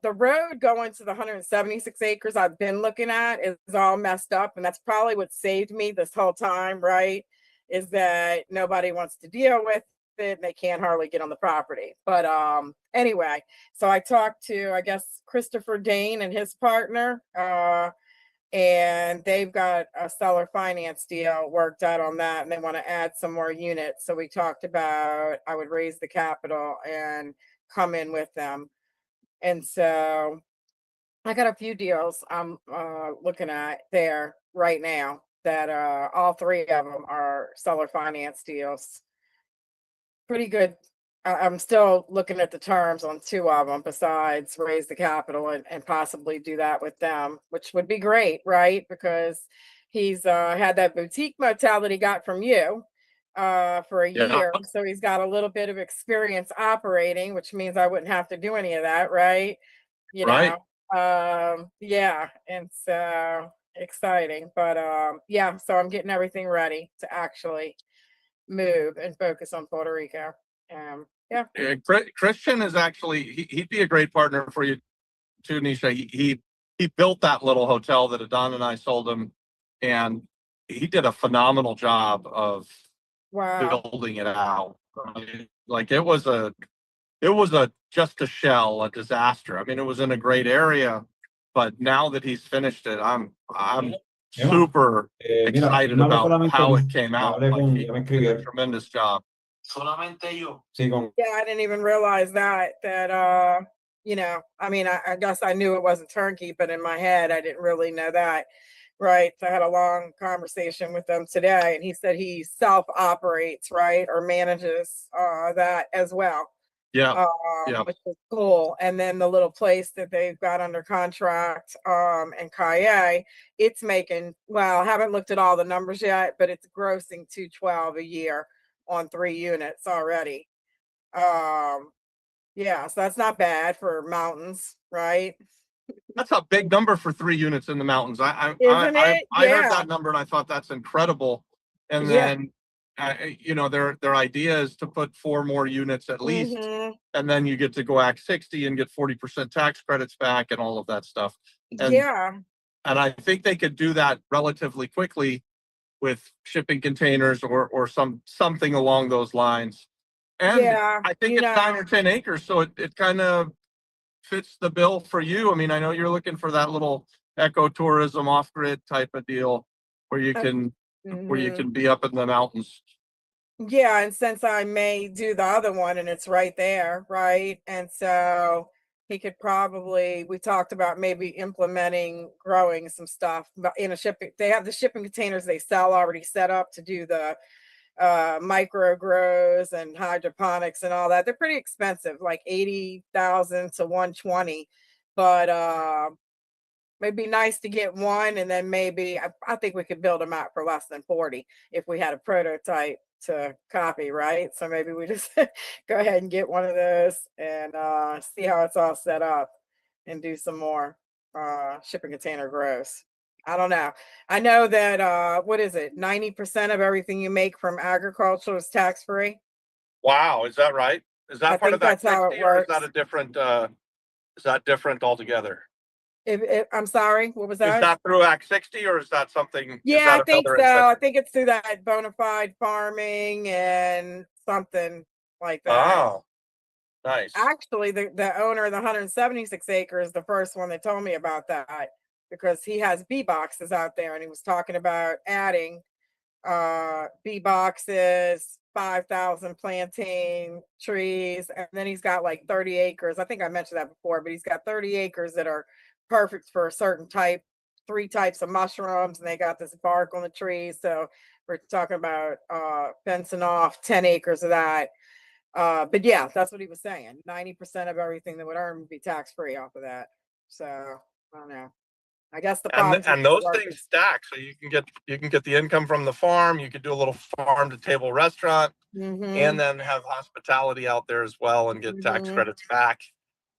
the road going to the 176 acres I've been looking at is all messed up. And that's probably what saved me this whole time, right? Is that nobody wants to deal with it and they can't hardly get on the property. But anyway, so I talked to, I guess, Christopher Dane and his partner, and they've got a seller finance deal worked out on that, and they want to add some more units. So we talked about I would raise the capital and come in with them. And so I got a few deals I'm looking at there right now. that all three of them are seller finance deals. Pretty good. I'm still looking at the terms on two of them besides raise the capital and possibly do that with them, which would be great, right? Because he's had that boutique motel that he got from you for a
Yeah.
year. So he's got a little bit of experience operating, which means I wouldn't have to do any of that, right? You
Right.
know, yeah. And so exciting. But yeah, so I'm getting everything ready to actually move and focus on Puerto Rico. Yeah.
Christian is actually he'd be a great partner for you too, Nisha. He built that little hotel that Adon and I sold him, and he did a phenomenal job of
Wow.
building it out. Like it was just a shell, a disaster. I mean, it was in a great area, but now that he's finished it, I'm super excited
no hablé
about
solamente
how
yo,
it came out.
hablé
Like,
con-
he
ya me
did a
escribieron.
tremendous job.
Sí, con
Yeah, I didn't even realize that you know, I mean, I guess I knew it wasn't turnkey, but in my head I didn't really know that. Right. So I had a long conversation with them today, and he said he self-operates, right, or manages that as well.
Yeah. Yeah.
Which is cool. And then the little place that they've got under contract in Kaye, it's making, well, I haven't looked at all the numbers yet, but it's grossing 212 a year on 3 units already. Yeah, so that's not bad for mountains, right?
That's a big number for 3 units in the mountains. I
Isn't it?
heard
Yeah.
that number and I thought that's incredible. And
Yeah.
then you know, their idea is to put 4 more units at least,
Mhm.
and then you get to go Act 60 and get 40% tax credits back and all of that stuff. And
Yeah.
and I think they could do that relatively quickly with shipping containers or something along those lines. And
Yeah.
I think
You
it's 9
know,
or 10 acres, so it kind of fits the bill for you. I mean, I know you're looking for that little ecotourism off-grid type of deal where you
uh,
can
mhm.
be up in the mountains.
Yeah, and since I may do the other one and it's right there, right? And so he could probably, we talked about maybe implementing growing some stuff, but in a shipping, they have the shipping containers they sell already set up to do the micro grows and hydroponics and all that. They're pretty expensive, like 80,000 to 120. But it'd be nice to get one, and then maybe I think we could build them out for less than 40 if we had a prototype to copy, right? So maybe we just go ahead and get one of those and see how it's all set up and do some more shipping container grows. I don't know. I know that what is it? 90% of everything you make from agriculture is tax free.
Wow, is that right? Is that
I
part
think
of Act
that's how it
60 or is that
works.
a different is that different altogether?
If I'm sorry, what was
Is
that?
that through Act 60 or is that something, is
Yeah,
that
I think
another
so. I
incentive?
think it's through that bona fide farming and something like that.
Oh, nice.
Actually, the owner of the 176 acres, the first one that told me about that, because he has bee boxes out there and he was talking about adding bee boxes, 5,000 plantain trees, and then he's got like 30 acres. I think I mentioned that before, but he's got 30 acres that are perfect for a certain type, 3 types of mushrooms, and they got this bark on the trees. So we're talking about fencing off 10 acres of that. But yeah, that's what he was saying. 90% of everything that would earn would be tax free off of that. So I don't know. I guess the problem's with
And
the
those things
workers.
stack, so you can get the income from the farm. You could do a little farm to table restaurant, and
Mhm.
then have hospitality out there as well and get tax
Mhm.
credits back.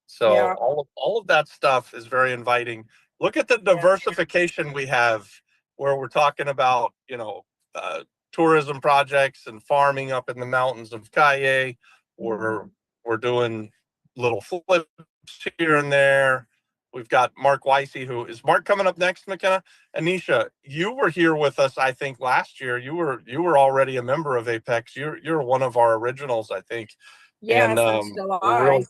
So
Yeah.
all of that stuff is very inviting. Look at the
Yeah.
diversification we have, where we're talking about, you know, tourism projects and farming up in the mountains of Kaye. We're
Mhm.
we're doing little flips here and there. We've got Mark Weissy, who is Mark coming up next, McKenna. Anisha, you were here with us, I think, last year. You were already a member of Apex. You're one of our originals, I think.
Yeah,
And
since
we're
July.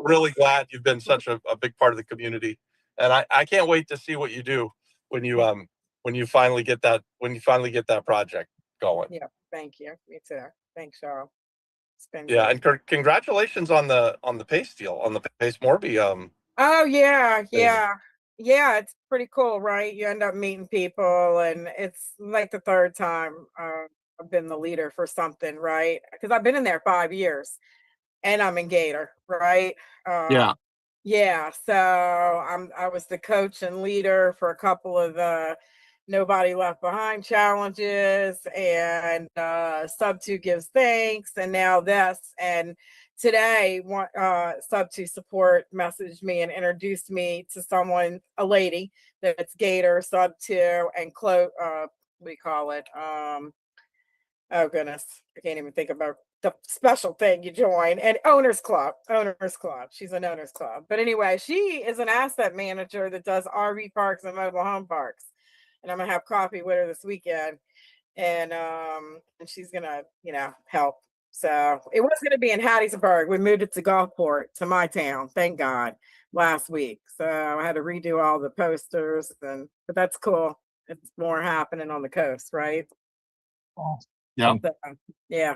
really glad you've been such a big part of the community. And I can't wait to see what you do when you finally get that project going.
Yeah, thank you. Me too. Thanks, Cheryl. It's been
Yeah,
good.
and congratulations on the Pace deal, on the Pace Morby
Oh yeah,
thing.
yeah. yeah, it's pretty cool, right? You end up meeting people, and it's like the third time I've been the leader for something, right? Because I've been in there 5 years, and I'm in Gator, right?
Yeah.
Yeah, so I was the coach and leader for a couple of the Nobody Left Behind challenges, and Sub 2 gives thanks, and now this. And today, Sub 2 support messaged me and introduced me to someone, a lady that's Gator, Sub 2, and we call it. Oh goodness, I can't even think about the special thing you join. And Owners Club. She's an Owners Club. But anyway, she is an asset manager that does RV parks and mobile home parks. And I'm gonna have coffee with her this weekend. And she's gonna, help. So it was gonna be in Hattiesburg. We moved it to Gulfport, to my town, thank God, last week. So I had to redo all the posters, but that's cool. It's more happening on the coast, right?
Yeah.
So, yeah.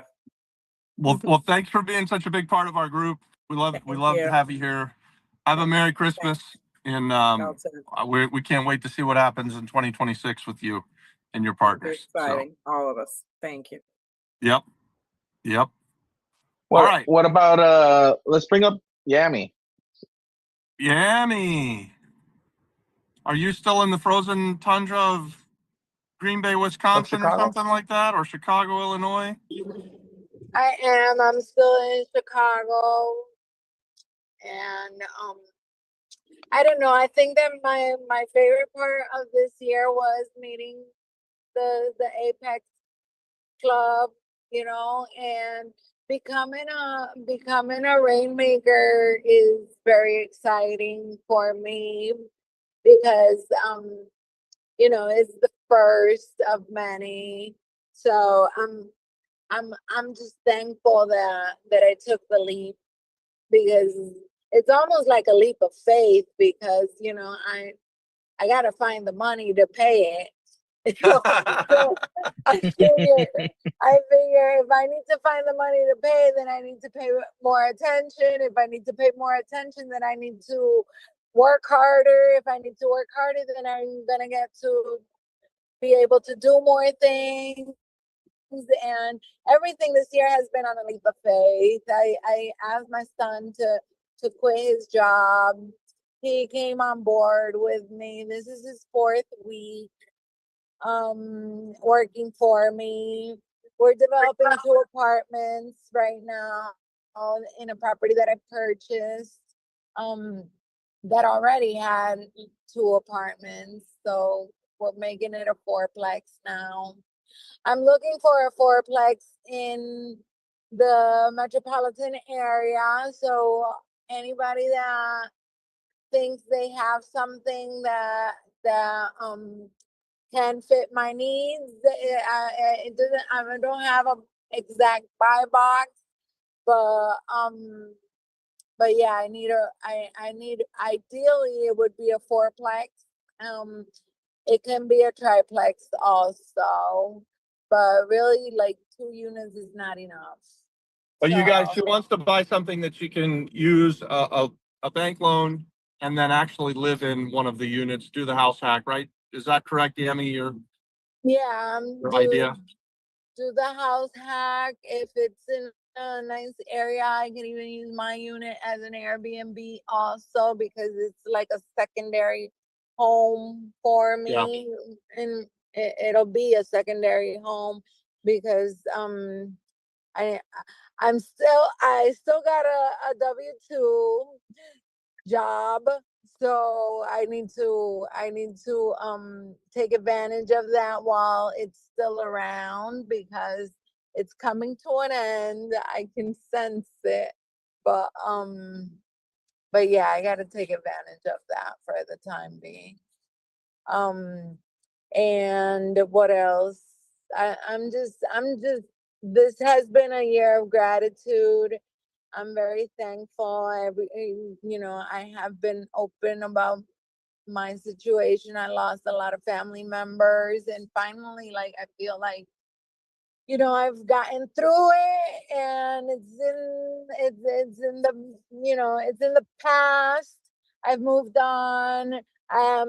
Well, thanks for being such a big part of our group. We love
you.
to have you here. Have a Merry Christmas, and we can't wait to see what happens in 2026 with you and your partners.
Exciting, all of us. Thank you.
Yep.
What,
All right.
What about let's bring up Yami.
Yami, are you still in the frozen tundra of Green Bay, Wisconsin, or
Chicago?
something like that, or Chicago, Illinois?
I am. I'm still in Chicago, and I don't know. I think that my favorite part of this year was meeting the Apex Club, and becoming a rainmaker is very exciting for me because it's the first of many. So I'm just thankful that I took the leap, because it's almost like a leap of faith, because I gotta find the money to pay it. So I figure if I need to find the money to pay, then I need to pay more attention. If I need to pay more attention, then I need to work harder. If I need to work harder, then I'm gonna get to be able to do more things. And everything this year has been on a leap of faith. I asked my son to quit his job. He came on board with me. This is his 4th week working for me. We're developing 2 apartments right now in a property that I purchased that already had 2 apartments. So we're making it a 4-plex now. I'm looking for a 4-plex in the metropolitan area. So anybody that thinks they have something that can fit my needs, it doesn't. I don't have an exact buy box, but yeah, I need ideally it would be a 4-plex. It can be a triplex also, but really, like, 2 units is not enough.
But you guys, she wants to buy something that she can use a bank loan and then actually live in one of the units, do the house hack, right? Is that correct, Yami? Your idea?
Do the house hack. If it's in a nice area, I can even use my unit as an Airbnb also, because it's like a secondary home for me. And it'll be a secondary home because I still got a W-2 job, so I need to take advantage of that while it's still around, because it's coming to an end. I can sense it, but yeah, I got to take advantage of that for the time being. And what else? I'm just this has been a year of gratitude. I'm very thankful. I have been open about my situation. I lost a lot of family members, and finally, like, I feel like, I've gotten through it, and it's in the past. I've moved on. I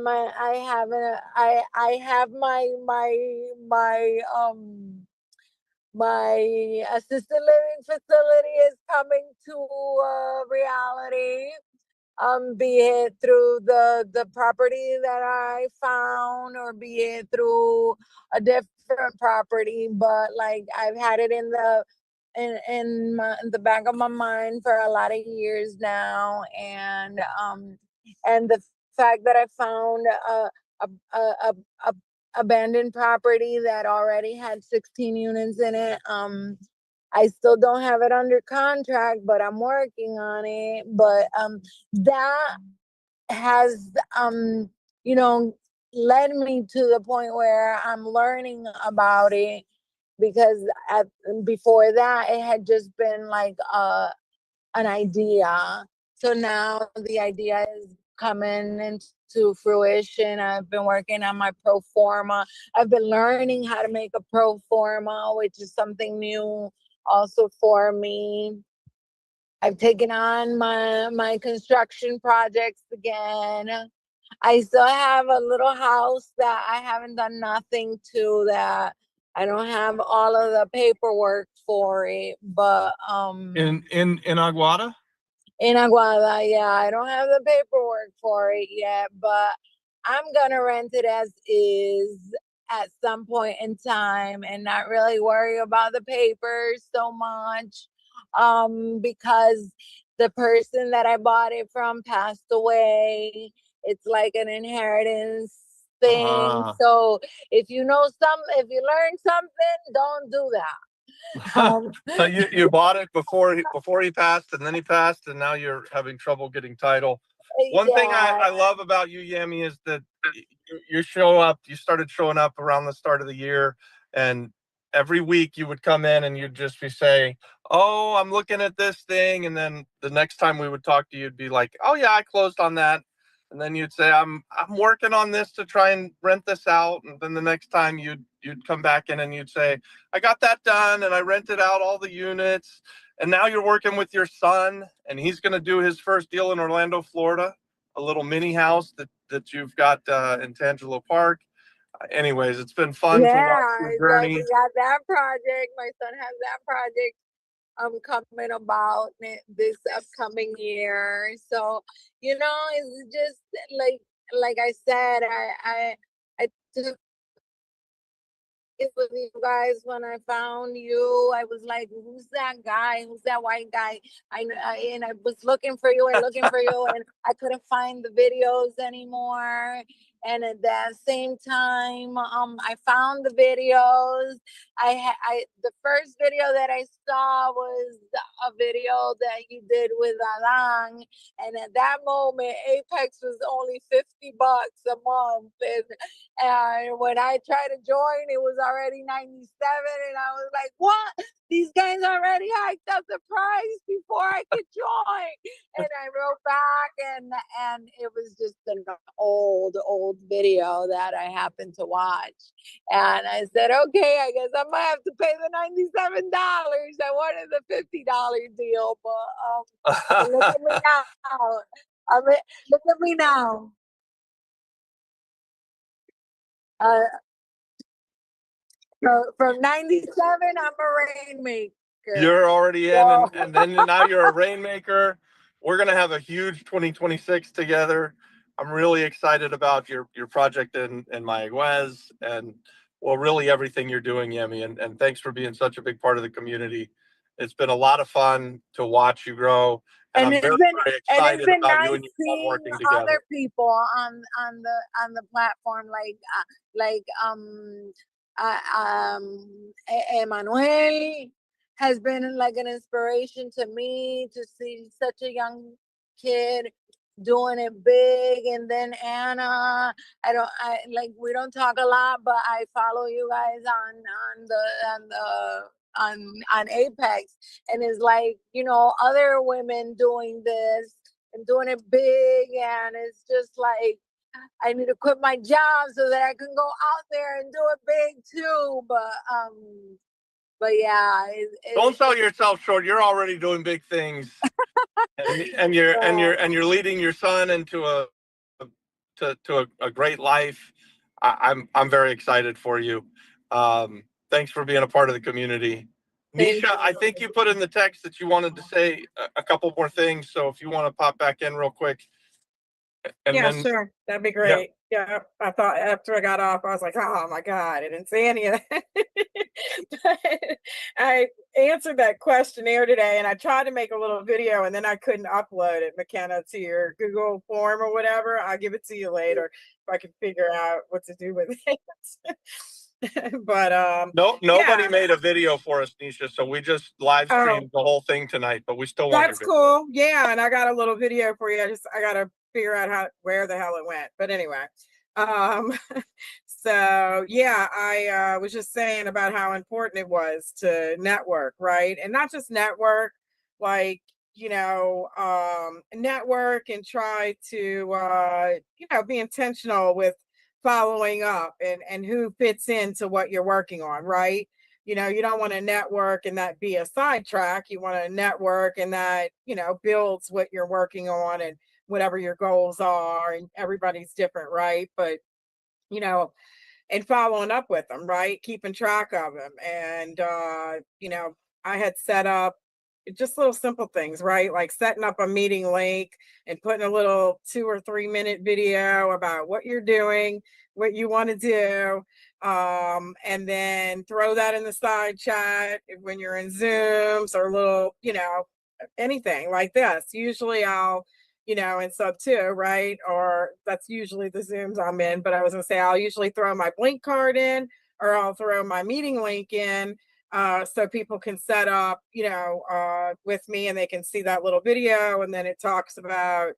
have my assisted living facility is coming to reality. Be it through the property that I found, or be it through a different property, but like I've had it in the back of my mind for a lot of years now, and the fact that I found a abandoned property that already had 16 units in it. I still don't have it under contract, but I'm working on it. But that has you know, led me to the point where I'm learning about it, because before that it had just been like an idea. So now the idea is coming into fruition. I've been working on my pro forma. I've been learning how to make a pro forma, which is something new also for me. I've taken on my construction projects again. I still have a little house that I haven't done nothing to, that I don't have all of the paperwork for it, but
In Aguada?
in Aguada, yeah, I don't have the paperwork for it yet, but I'm gonna rent it as is at some point in time, and not really worry about the papers so much, because the person that I bought it from passed away. It's like an inheritance thing.
Ah.
So if you learn something, don't do that.
So you bought it before he passed, and then he passed, and now you're having trouble getting title. One thing I love about you, Yami, is that you started showing up around the start of the year, and every week you would come in and you'd just be saying, "Oh, I'm looking at this thing," and then the next time we would talk to you, you'd be like, "Oh yeah, I closed on that." And then you'd say, I'm working on this to try and rent this out. And then the next time you'd come back in and you'd say, I got that done and I rented out all the units. And now you're working with your son, and he's going to do his first deal in Orlando, Florida, a little mini house that you've got in Tangelo Park. Anyways, it's been fun to watch your
So
journey.
we got that project. My son has that project coming about this upcoming year. So, it's just like I said, I took it with you guys. When I found you, I was like, who's that guy? Who's that white guy? And I was looking for you and looking for you, and I couldn't find the videos anymore. And at that same time, I found the videos. The first video that I saw was a video that you did with Alan, and at that moment, Apex was only $50 a month, and when I tried to join, it was already 97, and I was like, "What? These guys already hiked up the price before I could join." And I wrote back, and it was just an old video that I happened to watch, and I said, "Okay, I guess I might have to pay the $97. I wanted the $50 deal, but look at me now. Look at me now." From 97, I'm a rainmaker.
You're already in, and then now you're a rainmaker. We're gonna have a huge 2026 together. I'm really excited about your project in Mayaguez, and well, really everything you're doing, Yemi. And thanks for being such a big part of the community. It's been a lot of fun to watch you grow, and I'm very excited about you and your son working together.
Other people on the platform, Emmanuel has been like an inspiration to me, to see such a young kid doing it big. And then Anna, we don't talk a lot, but I follow you guys on Apex, and it's like, other women doing this and doing it big, and it's just like, I need to quit my job so that I can go out there and do it big too. But yeah,
don't sell yourself short. You're already doing big things, and you're leading your son into to a great life. I'm very excited for you. Thanks for being a part of the community.
Thank
Nisha, I think you put in the text that you wanted to say a couple more things. So if you want to pop back in real quick. And
Yeah,
then,
sure. That'd be great. Yeah, I thought after I got off, I was like, oh my God, I didn't say any of that. But I answered that questionnaire today and I tried to make a little video and then I couldn't upload it, McKenna, to your Google form or whatever. I'll give it to you later if I can figure out what to do with it. But
nobody
yeah.
made a video for us, Nisha. So we just live streamed the whole thing tonight, but we still want
That's cool. Yeah, and I got a little video for you. I gotta figure out where the hell it went. But anyway, so yeah, I was just saying about how important it was to network, right? And not just network, like network and try to be intentional with following up and who fits into what you're working on, right? You don't want to network and that be a sidetrack. You want to network and that, builds what you're working on and whatever your goals are. And everybody's different, right? But, and following up with them, right? Keeping track of them. And, I had set up just little simple things, right? Like setting up a meeting link and putting a little 2 or 3 minute video about what you're doing, what you want to do. And then throw that in the side chat when you're in Zooms or little, anything like this. Usually I'll, in sub 2, right? Or that's usually the Zooms I'm in, but I was gonna say I'll usually throw my Blink card in or I'll throw my meeting link in so people can set up, with me and they can see that little video. And then it talks about,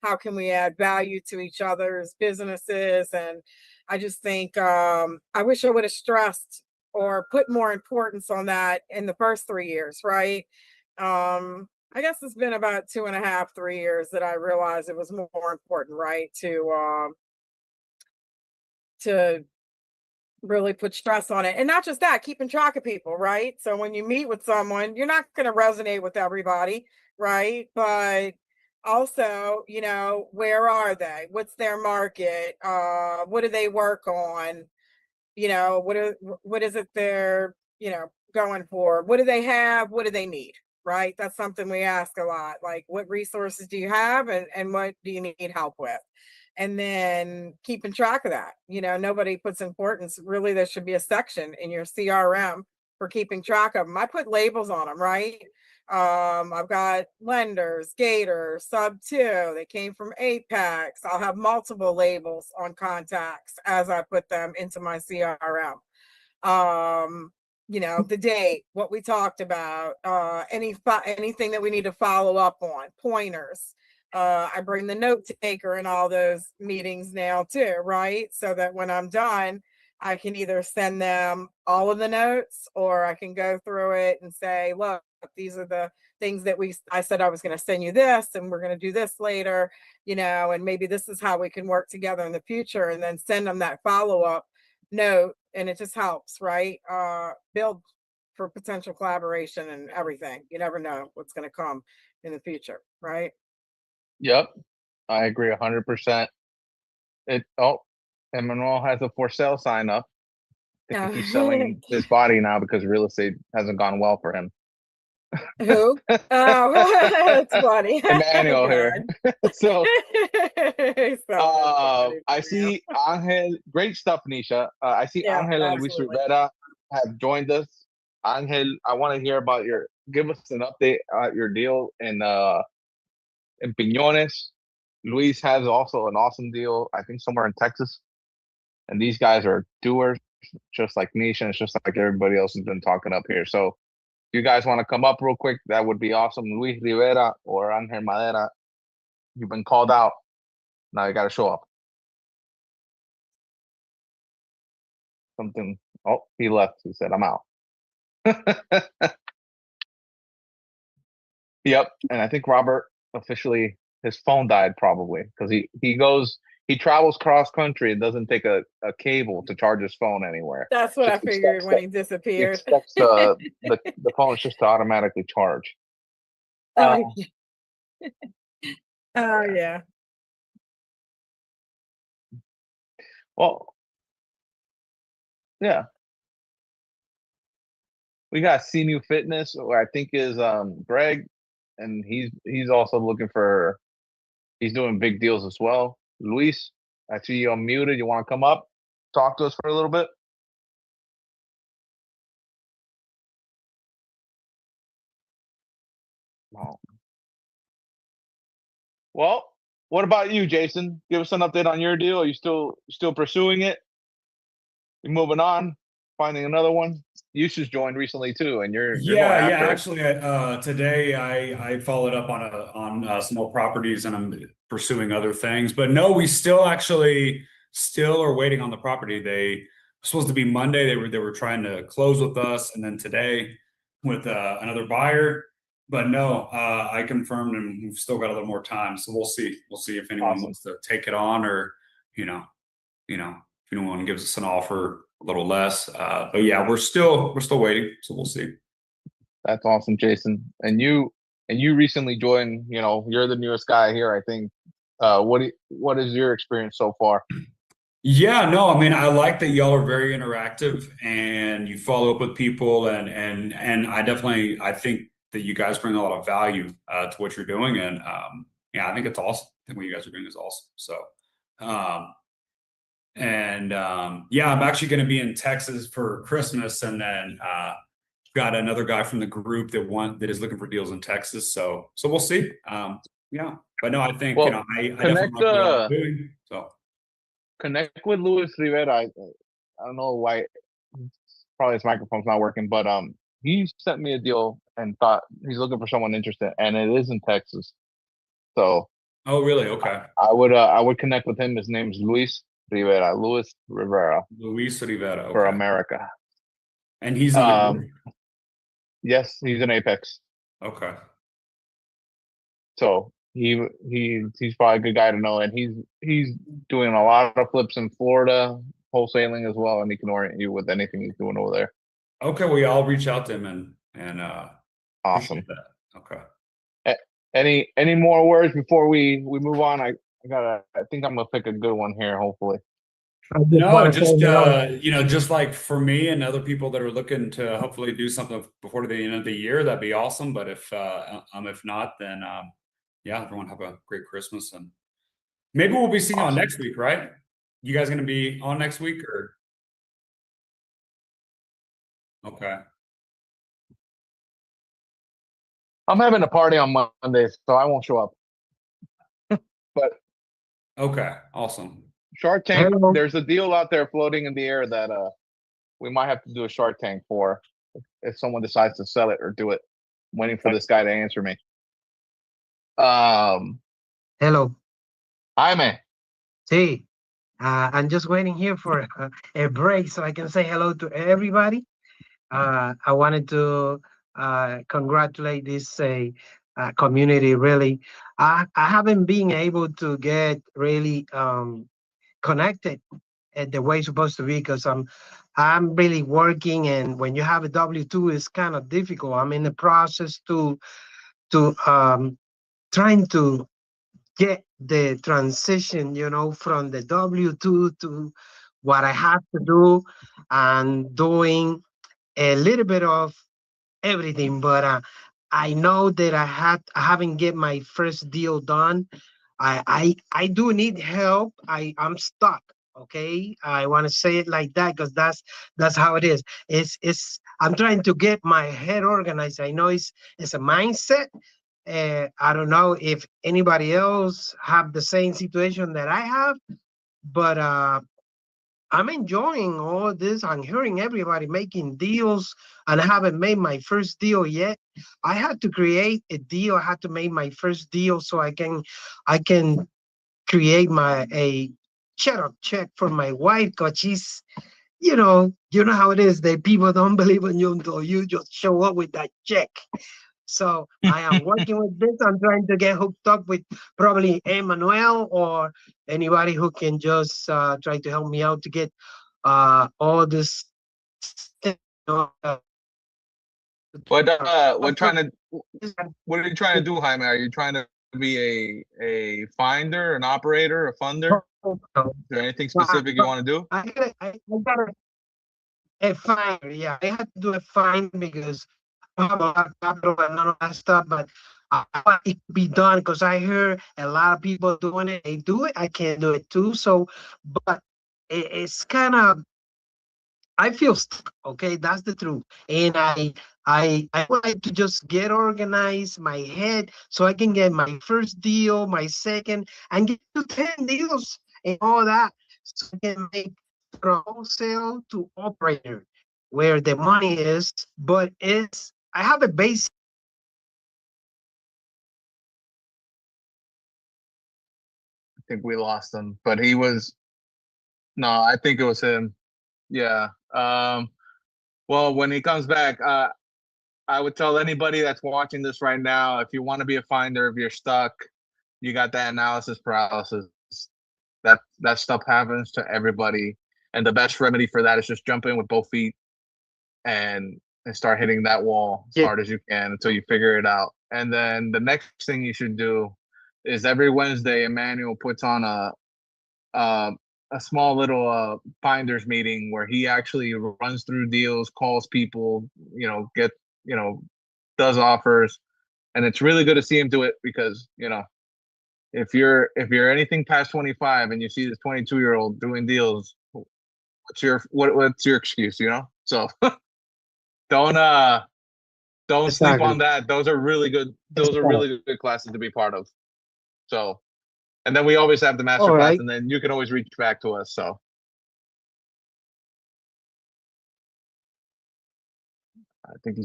how can we add value to each other's businesses. And I just think I wish I would have stressed or put more importance on that in the first 3 years, right? I guess it's been about 2.5, 3 years that I realized it was more important, right? To really put stress on it. And not just that, keeping track of people, right? So when you meet with someone, you're not going to resonate with everybody, right? But also, where are they? What's their market? What do they work on? What is it they're, going for? What do they have? What do they need? Right? That's something we ask a lot. Like, what resources do you have and what do you need help with? And then keeping track of that. Nobody puts importance. Really, there should be a section in your CRM for keeping track of them. I put labels on them, right? I've got lenders, Gator, Sub 2. They came from Apex. I'll have multiple labels on contacts as I put them into my CRM. The date, what we talked about, anything that we need to follow up on, pointers. I bring the note taker in all those meetings now too, right? So that when I'm done, I can either send them all of the notes or I can go through it and say, look, these are the things that I said I was going to send you this and we're going to do this later, and maybe this is how we can work together in the future, and then send them that follow-up note. And it just helps, right? Build for potential collaboration and everything. You never know what's going to come in the future, right?
Yep, I agree 100%. Emmanuel has a for sale sign up. I think he's selling his body now because real estate hasn't gone well for him.
Who? Oh, that's funny.
Emmanuel here. So
So
I see Angel. Great stuff, Nisha. I see Angel and Luis Rivera have joined us. Angel, I want to hear about give us an update on your deal in Piñones. Luis has also an awesome deal, I think somewhere in Texas. And these guys are doers, just like Nisha, and it's just like everybody else has been talking up here. So if you guys want to come up real quick, that would be awesome. Luis Rivera or Angel Madera, you've been called out. Now you got to show up. Something. Oh, he left. He said, I'm out. Yep. And I think Robert officially, his phone died probably because he travels cross country and doesn't take a cable to charge his phone anywhere.
That's what I figured when he disappeared.
He expects the phone just to automatically charge.
Oh yeah.
Well, yeah. We got C New Fitness, who I think is Greg, and he's also looking for. He's doing big deals as well. Luis, I see you unmuted. You want to come up, talk to us for a little bit? No. Well, what about you, Jason? Give us an update on your deal. Are you still pursuing it? You moving on? Finding another one? You just joined recently too, and you're going after it.
Actually, today I followed up on some more properties, and I'm pursuing other things. But no, we still are waiting on the property. They were supposed to be Monday. They were trying to close with us, and then today with another buyer. But no, I confirmed, and we've still got a little more time. So we'll see. We'll see if anyone wants to take it on, or if anyone gives us an offer a little less. But yeah, we're still waiting. So we'll see.
That's awesome, Jason. And you recently joined. You're the newest guy here, I think. What is your experience so far?
Yeah, no, I mean, I like that y'all are very interactive and you follow up with people, and I think that you guys bring a lot of value to what you're doing, and yeah, I think it's awesome. I think what you guys are doing is awesome. So, yeah, I'm actually going to be in Texas for Christmas, and then got another guy from the group that is looking for deals in Texas. So we'll see. Yeah, but no, I think I definitely like what I'm doing. So
connect with Luis Rivera. I don't know why. Probably his microphone's not working, but he sent me a deal and thought he's looking for someone interested, and it is in Texas. So.
Oh, really? Okay.
I would connect with him. His name's Luis Rivera. Luis Rivera.
Okay.
For America.
And he's in
yes, he's in Apex.
Okay.
So he's probably a good guy to know, and he's doing a lot of flips in Florida, wholesaling as well, and he can orient you with anything he's doing over there.
Okay, well, yeah, I'll reach out to him and
awesome.
That. Okay.
Any more words before we move on? I think I'm gonna pick a good one here, hopefully.
No, just like for me and other people that are looking to hopefully do something before the end of the year, that'd be awesome. But if not, then yeah, everyone have a great Christmas, and maybe we'll be seeing you on next week, right? You guys gonna be on next week, or? Okay.
I'm having a party on Monday, so I won't show up. But
okay, awesome.
Shark Tank, there's a deal out there floating in the air that we might have to do a Shark Tank for if someone decides to sell it or do it. I'm waiting for this guy to answer me.
Hello.
Jaime.
Sí. I'm just waiting here for a break so I can say hello to everybody. I wanted to congratulate this community. Really, I haven't been able to get really connected the way it's supposed to be, because I'm really working, and when you have a W-2, it's kind of difficult. I'm in the process to trying to get the transition, from the W-2 to what I have to do, and doing a little bit of everything. But I know that I haven't get my first deal done. I do need help. I'm stuck. Okay, I want to say it like that because that's how it is. It's I'm trying to get my head organized. I know it's a mindset. I don't know if anybody else have the same situation that I have, but I'm enjoying all this. I'm hearing everybody making deals, and I haven't made my first deal yet. I had to create a deal. I had to make my first deal so I can create a check for my wife, because she's, you know how it is. That people don't believe in you until you just show up with that check. So I am working with this. I'm trying to get hooked up with probably Emmanuel or anybody who can just try to help me out to get all this.
What are you trying to do, Jaime? Are you trying to be a finder, an operator, a funder?
No,
Is there anything specific you want to do?
I gotta a fine. Yeah, I had to do a fine because I have a lot of capital and none of that stuff. But I want it to be done because I heard a lot of people doing it. They do it. I can't do it too. So, but it's kind of I feel stuck. Okay, that's the truth. And I would like to just get organized, my head, so I can get my first deal, my second, and get to 10 deals and all that, so I can make from wholesale to operator where the money is. But it's I have a base.
I think we lost him, but he was. No, I think it was him. Yeah. Well, when he comes back, I would tell anybody that's watching this right now, if you want to be a finder, if you're stuck, you got that analysis paralysis. That stuff happens to everybody, and the best remedy for that is just jump in with both feet and start hitting that wall as hard as you can until you figure it out. And then the next thing you should do is every Wednesday, Emmanuel puts on a small little finders meeting where he actually runs through deals, calls people, does offers, and it's really good to see him do it because if you're anything past 25 and you see this 22-year-old doing deals, what's your excuse? So don't sleep on that. Those are really good. Those are really good classes to be part of. So, and then we always have the master class, and then you can always reach back to us. So. I think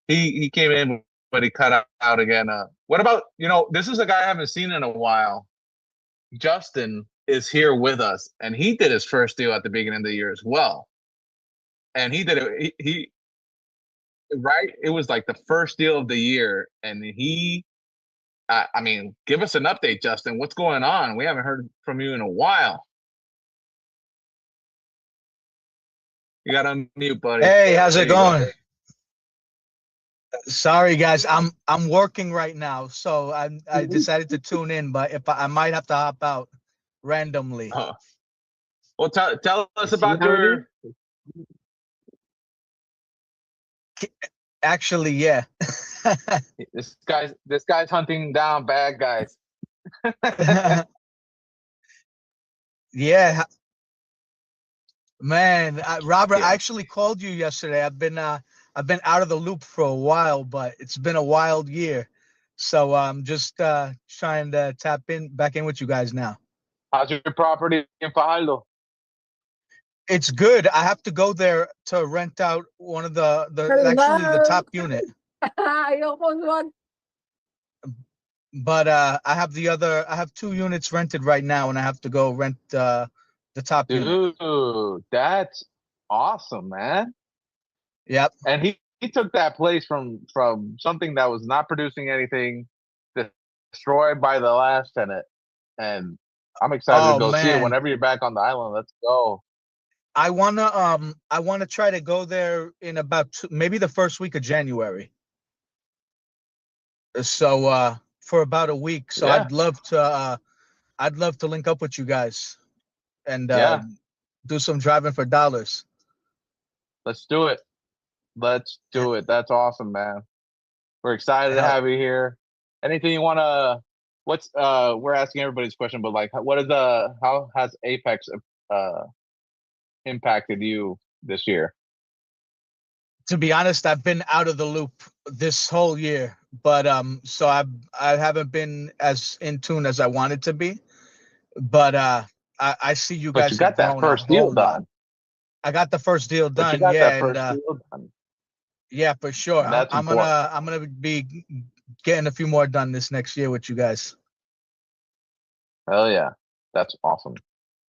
he came in, but he cut out again. What about this is a guy I haven't seen in a while. Justin is here with us, and he did his first deal at the beginning of the year as well. And he did it. He right. It was like the first deal of the year, and I mean, give us an update, Justin. What's going on? We haven't heard from you in a while. You got to unmute, buddy.
Hey, how's it going? Sorry, guys, I'm working right now, so I decided to tune in, but if I might have to hop out randomly.
Well, tell us about your.
Actually, yeah.
This guy's hunting down bad guys.
Yeah, man, Robert, I actually called you yesterday. I've been out of the loop for a while, but it's been a wild year, so I'm just trying to tap back in with you guys now.
How's your property in Fajardo?
It's good. I have to go there to rent out one of actually the top unit. But I have 2 units rented right now, and I have to go rent the top unit.
Dude, that's awesome, man.
Yep.
And he took that place from something that was not producing anything, destroyed by the last tenant. And I'm excited to go see it whenever you're back on the island. Let's go.
I wanna try to go there in about maybe the first week of January. So for about a week. So yeah. I'd love to link up with you guys and do some driving for dollars.
Let's do it. Let's do it. That's awesome, man. We're excited to have you here. Anything you want to? We're asking everybody's question, but like, how has Apex impacted you this year?
To be honest, I've been out of the loop this whole year, but so I haven't been as in tune as I wanted to be. But I see you guys.
But you got that first deal done.
I got the first deal done.
You got that first deal done.
Yeah, for sure. I'm gonna be getting a few more done this next year with you guys.
Hell yeah, that's awesome.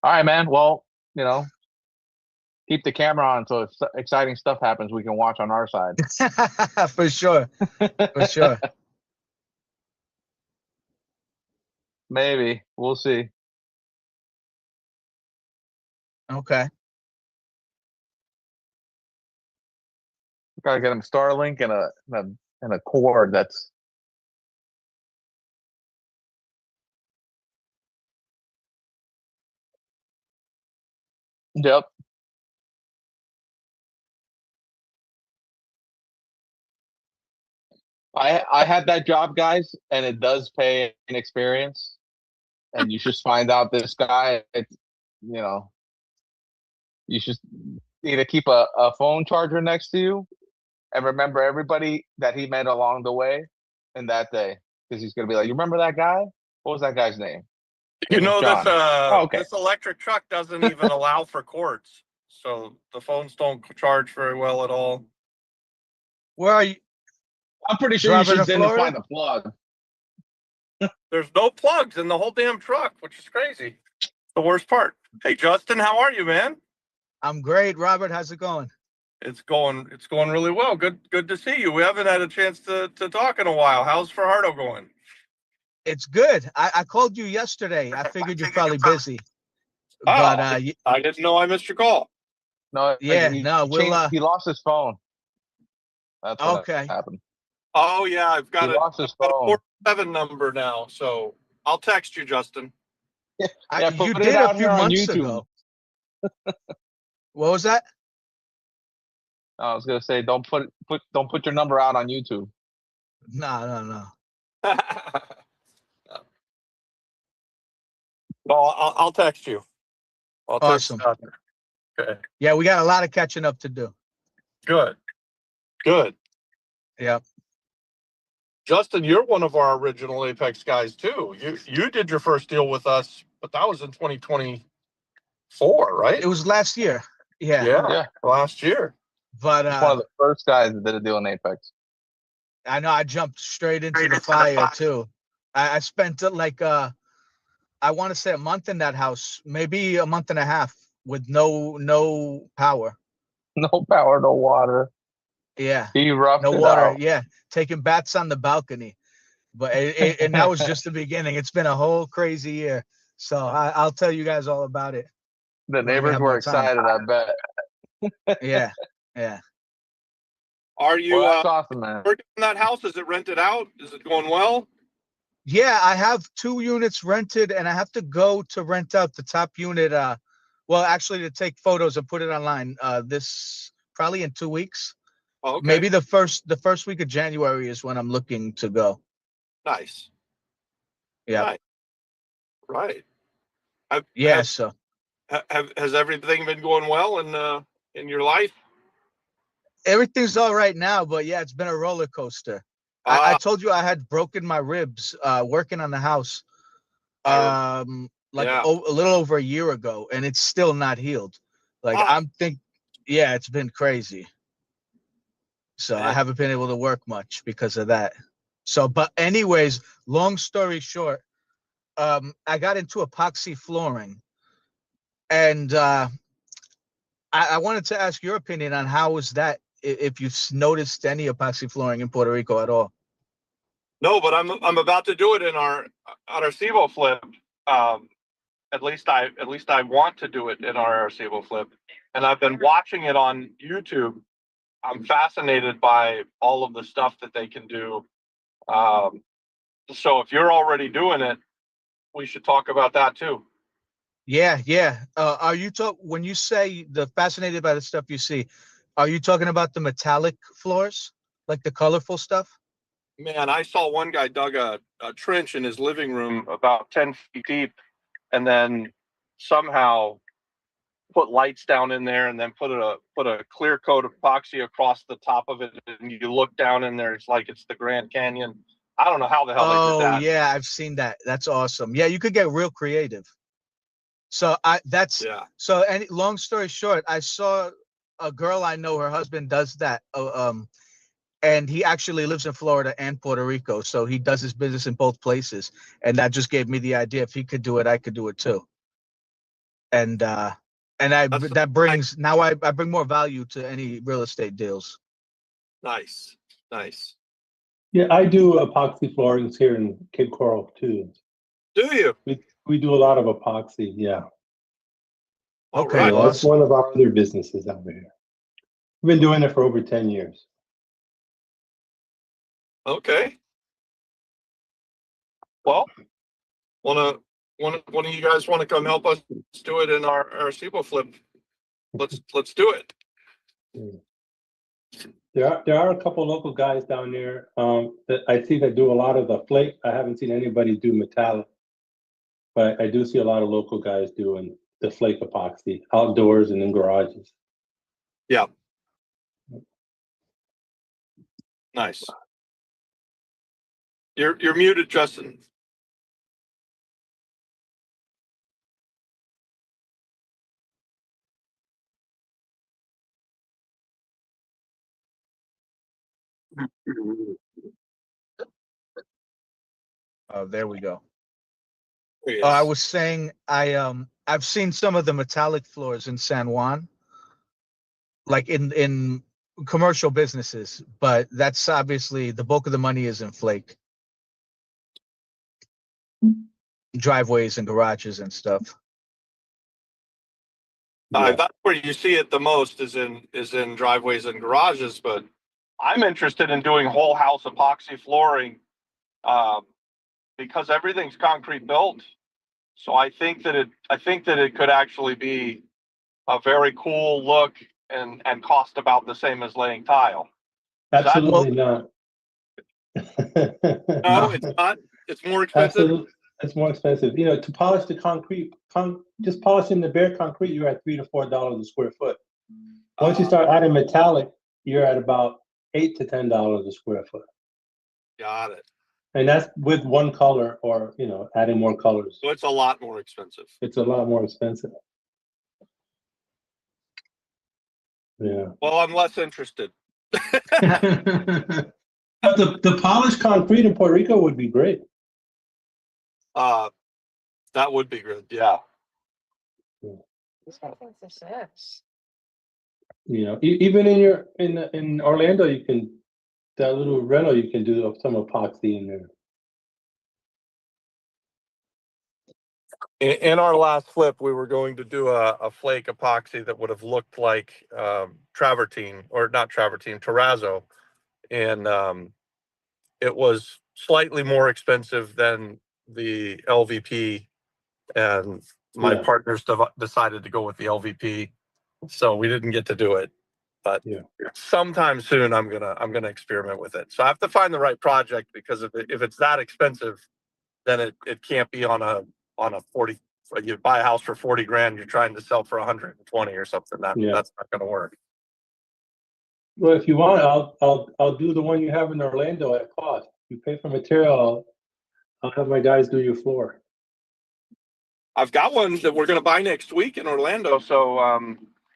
All right, man. Well, keep the camera on so if exciting stuff happens, we can watch on our side.
For sure. For sure.
Maybe. We'll see.
Okay.
Gotta get him Starlink and a cord that's Yep. I had that job, guys, and it does pay in experience. And you just find out this guy, it's, you know, you should either keep a phone charger next to you and remember everybody that he met along the way in that day. Because he's gonna be like, you remember that guy? What was that guy's name?
You
It was
know,
John. Oh, okay.
this electric truck doesn't even allow for cords, so the phones don't charge very well at all.
Where are you?
I'm pretty sure
Robert
you
in
should didn't
Florida?
find a plug.
There's no plugs in the whole damn truck, which is crazy. The worst part. Hey, Justin, how are you, man?
I'm great. Robert, how's it going?
It's going really well. Good to see you. We haven't had a chance to talk in a while. How's Fajardo going?
It's good. I called you yesterday. I figured you're probably busy.
Oh,
But
I didn't know I missed your call.
No,
yeah,
he,
no,
he
we'll
changed, he lost his phone. That's what
okay.
happened.
Oh yeah, I've got
He lost his phone.
407 number now, so I'll text you, Justin.
Yeah,
You
put it
did a
out
few
here on
months
YouTube.
ago. What was that?
I was gonna say, don't put your number out on YouTube.
No.
No, I'll text you. I'll text
Awesome.
you. Okay.
Yeah, we got a lot of catching up to do.
Good.
Yep.
Justin, you're one of our original Apex guys too. You did your first deal with us, but that was in 2024, right?
It was last year. Yeah.
Yeah.
Last year.
But
He's one of the first guys that did a deal in Apex.
I know I jumped straight into the fire too. I spent like I want to say a month in that house, maybe a month and a half with no power.
No power, no water.
Yeah.
He roughed
No
it
water.
out.
Yeah. Taking baths on the balcony. But and that was just the beginning. It's been a whole crazy year. So I'll tell you guys all about it.
The
when we
neighbors
have
were
more time.
excited, I bet.
Yeah.
Are you
Well, that's awesome, man.
working on that house? Is it rented out? Is it going well?
Yeah, I have 2 units rented and I have to go to rent out the top unit. Well, actually to take photos and put it online this probably in 2 weeks.
Oh, okay.
Maybe the first week of January is when I'm looking to go.
Nice.
Yeah.
Nice. Right.
Yeah. So
Has everything been going well in your life?
everything's all right now, but yeah, it's been a roller coaster. I told you I had broken my ribs working on the house a little over a year ago, and it's still not healed. Like yeah, it's been crazy. So I haven't been able to work much because of that. So, but anyways, long story short, I got into epoxy flooring, and I wanted to ask your opinion on how was that, if you've noticed any epoxy flooring in Puerto Rico at all.
No, but I'm about to do it on our Arecibo flip. At least I want to do it in our Arecibo flip, and I've been watching it on YouTube. I'm fascinated by all of the stuff that they can do. So if you're already doing it, we should talk about that too.
Yeah. Are you when you say the fascinated by the stuff you see, are you talking about the metallic floors, like the colorful stuff?
Man, I saw one guy dug a trench in his living room about 10 feet deep, and then somehow put lights down in there, and then put a clear coat of epoxy across the top of it, and you look down in there, it's like it's the Grand Canyon. I don't know how the hell they did that.
Oh yeah, I've seen that. That's awesome. Yeah, you could get real creative. So so any long story short, I saw a girl I know, her husband does that. And he actually lives in Florida and Puerto Rico. So he does his business in both places. And that just gave me the idea. If he could do it, I could do it too. And that brings, now I bring more value to any real estate deals.
Nice.
Yeah, I do epoxy floorings here in Cape Coral too.
Do you?
We do a lot of epoxy, yeah.
Okay,
yeah, that's one of our other businesses out here. We've been doing it for over 10 years.
Okay. Well, one of you guys want to come help us do it in our Arecibo flip? let's do it.
There are a couple local guys down there that I see that do a lot of the flake. I haven't seen anybody do metallic, but I do see a lot of local guys doing the flake epoxy outdoors and in garages.
Yeah. Nice. You're muted, Justin.
Oh, there we go.
There he
Oh, I
is.
was saying I've seen some of the metallic floors in San Juan, like in commercial businesses, but that's obviously the bulk of the money is in flake. Driveways and garages and stuff.
That's where you see it the most is in driveways and garages, but I'm interested in doing whole house epoxy flooring because everything's concrete built. So I think that it could actually be a very cool look and cost about the same as laying tile.
Absolutely not.
No, it's not. It's more expensive.
Absolutely, it's more expensive. You know, to polish the concrete, just polishing the bare concrete, you're at $3 to $4 a square foot. Once you start adding metallic, you're at about $8 to $10 a square foot.
Got it.
And that's with one color or, you know, adding more colors.
So it's a lot more expensive.
It's a lot more expensive. Yeah.
Well, I'm less interested.
But the polished concrete in Puerto Rico would be great.
That would be good. Yeah.
You know, even in Orlando, you can that little rental you can do some epoxy in there.
In our last flip, we were going to do a flake epoxy that would have looked like travertine, or not travertine, terrazzo, and it was slightly more expensive than the LVP, and my partners decided to go with the LVP, so we didn't get to do it. But sometime soon, I'm gonna experiment with it. So I have to find the right project, because if it's that expensive, then it can't be on a 40. You buy a house for 40 grand, you're trying to sell for 120 or something. That's not going to work.
Well, if you want, I'll do the one you have in Orlando at cost. You pay for material, I'll have my guys do your floor.
I've got one that we're going to buy next week in Orlando, so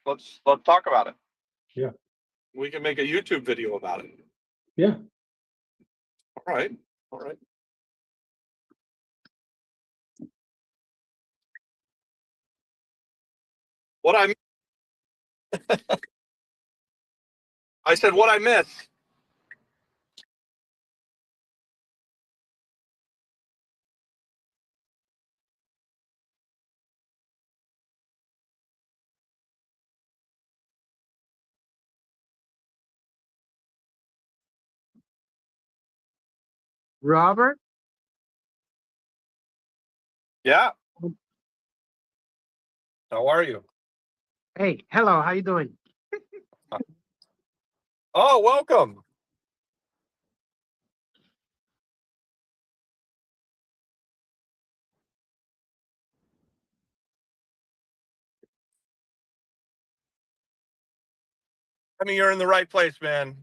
let's talk about it.
Yeah,
we can make a YouTube video about it.
Yeah.
All right. What I said what I missed.
Robert?
Yeah. How are you?
Hey, hello, how you doing?
Oh, welcome. I mean, you're in the right place, man.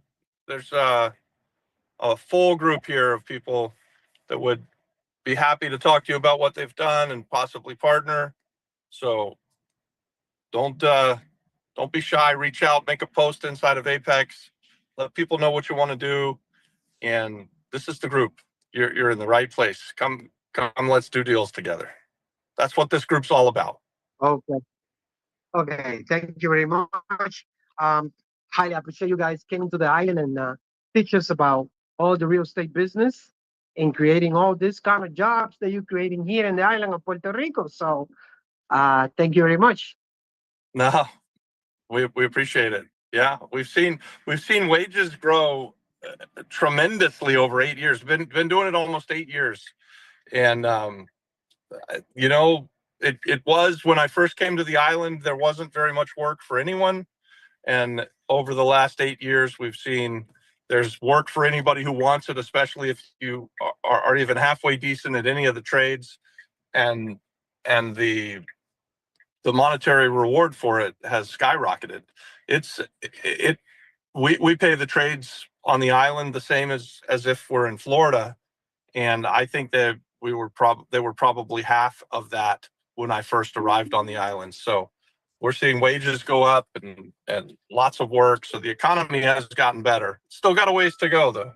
There's a full group here of people that would be happy to talk to you about what they've done and possibly partner. So don't be shy. Reach out, make a post inside of Apex, let people know what you want to do. And this is the group. You're in the right place. Come, let's do deals together. That's what this group's all about.
Okay, thank you very much. Highly appreciate you guys came to the island and teach us about all the real estate business and creating all these kind of jobs that you're creating here in the island of Puerto Rico. So thank you very much.
No, we appreciate it. Yeah, we've seen wages grow tremendously over 8 years. Been doing it almost 8 years, and you know, it was when I first came to the island, there wasn't very much work for anyone. And over the last 8 years, we've seen there's work for anybody who wants it, especially if you are even halfway decent at any of the trades. And the monetary reward for it has skyrocketed. We pay the trades on the island the same as if we're in Florida. And I think that they were probably half of that when I first arrived on the island. So we're seeing wages go up and lots of work. So the economy has gotten better. Still got a ways to go though.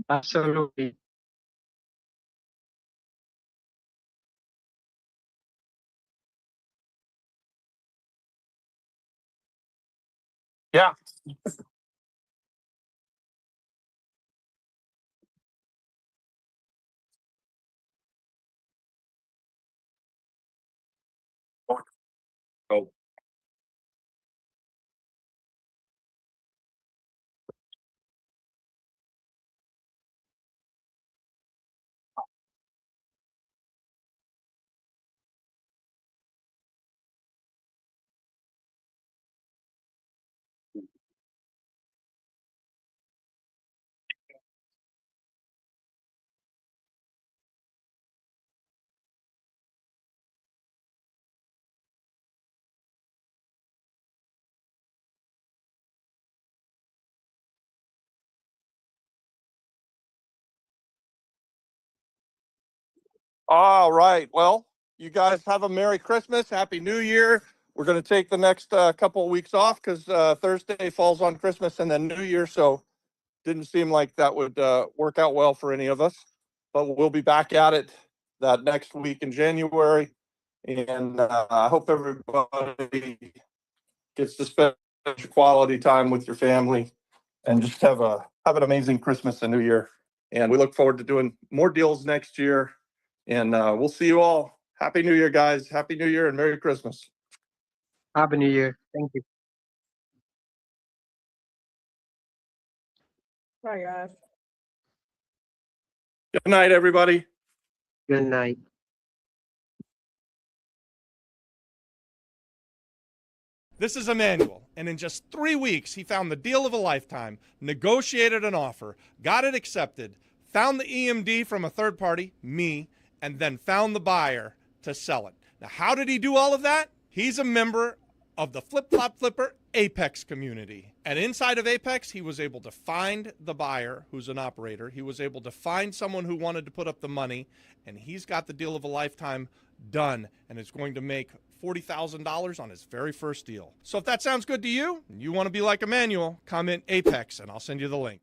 Absolutely.
Yeah. Oh. All right. Well, you guys have a Merry Christmas, Happy New Year. We're going to take the next couple of weeks off because Thursday falls on Christmas and then New Year. So didn't seem like that would work out well for any of us. But we'll be back at it that next week in January. And I hope everybody gets to spend quality time with your family and just have an amazing Christmas and New Year. And we look forward to doing more deals next year. And we'll see you all. Happy New Year, guys. Happy New Year and Merry Christmas.
Happy New Year. Thank you.
Bye, guys.
Good night, everybody.
Good night.
This is Emmanuel, and in just 3 weeks, he found the deal of a lifetime, negotiated an offer, got it accepted, found the EMD from a third party, me, and then found the buyer to sell it. Now, how did he do all of that? He's a member of the Flip Flop Flipper Apex community. And inside of Apex, he was able to find the buyer who's an operator. He was able to find someone who wanted to put up the money, and he's got the deal of a lifetime done, and is going to make $40,000 on his very first deal. So if that sounds good to you, and you want to be like Emmanuel, comment Apex, and I'll send you the link.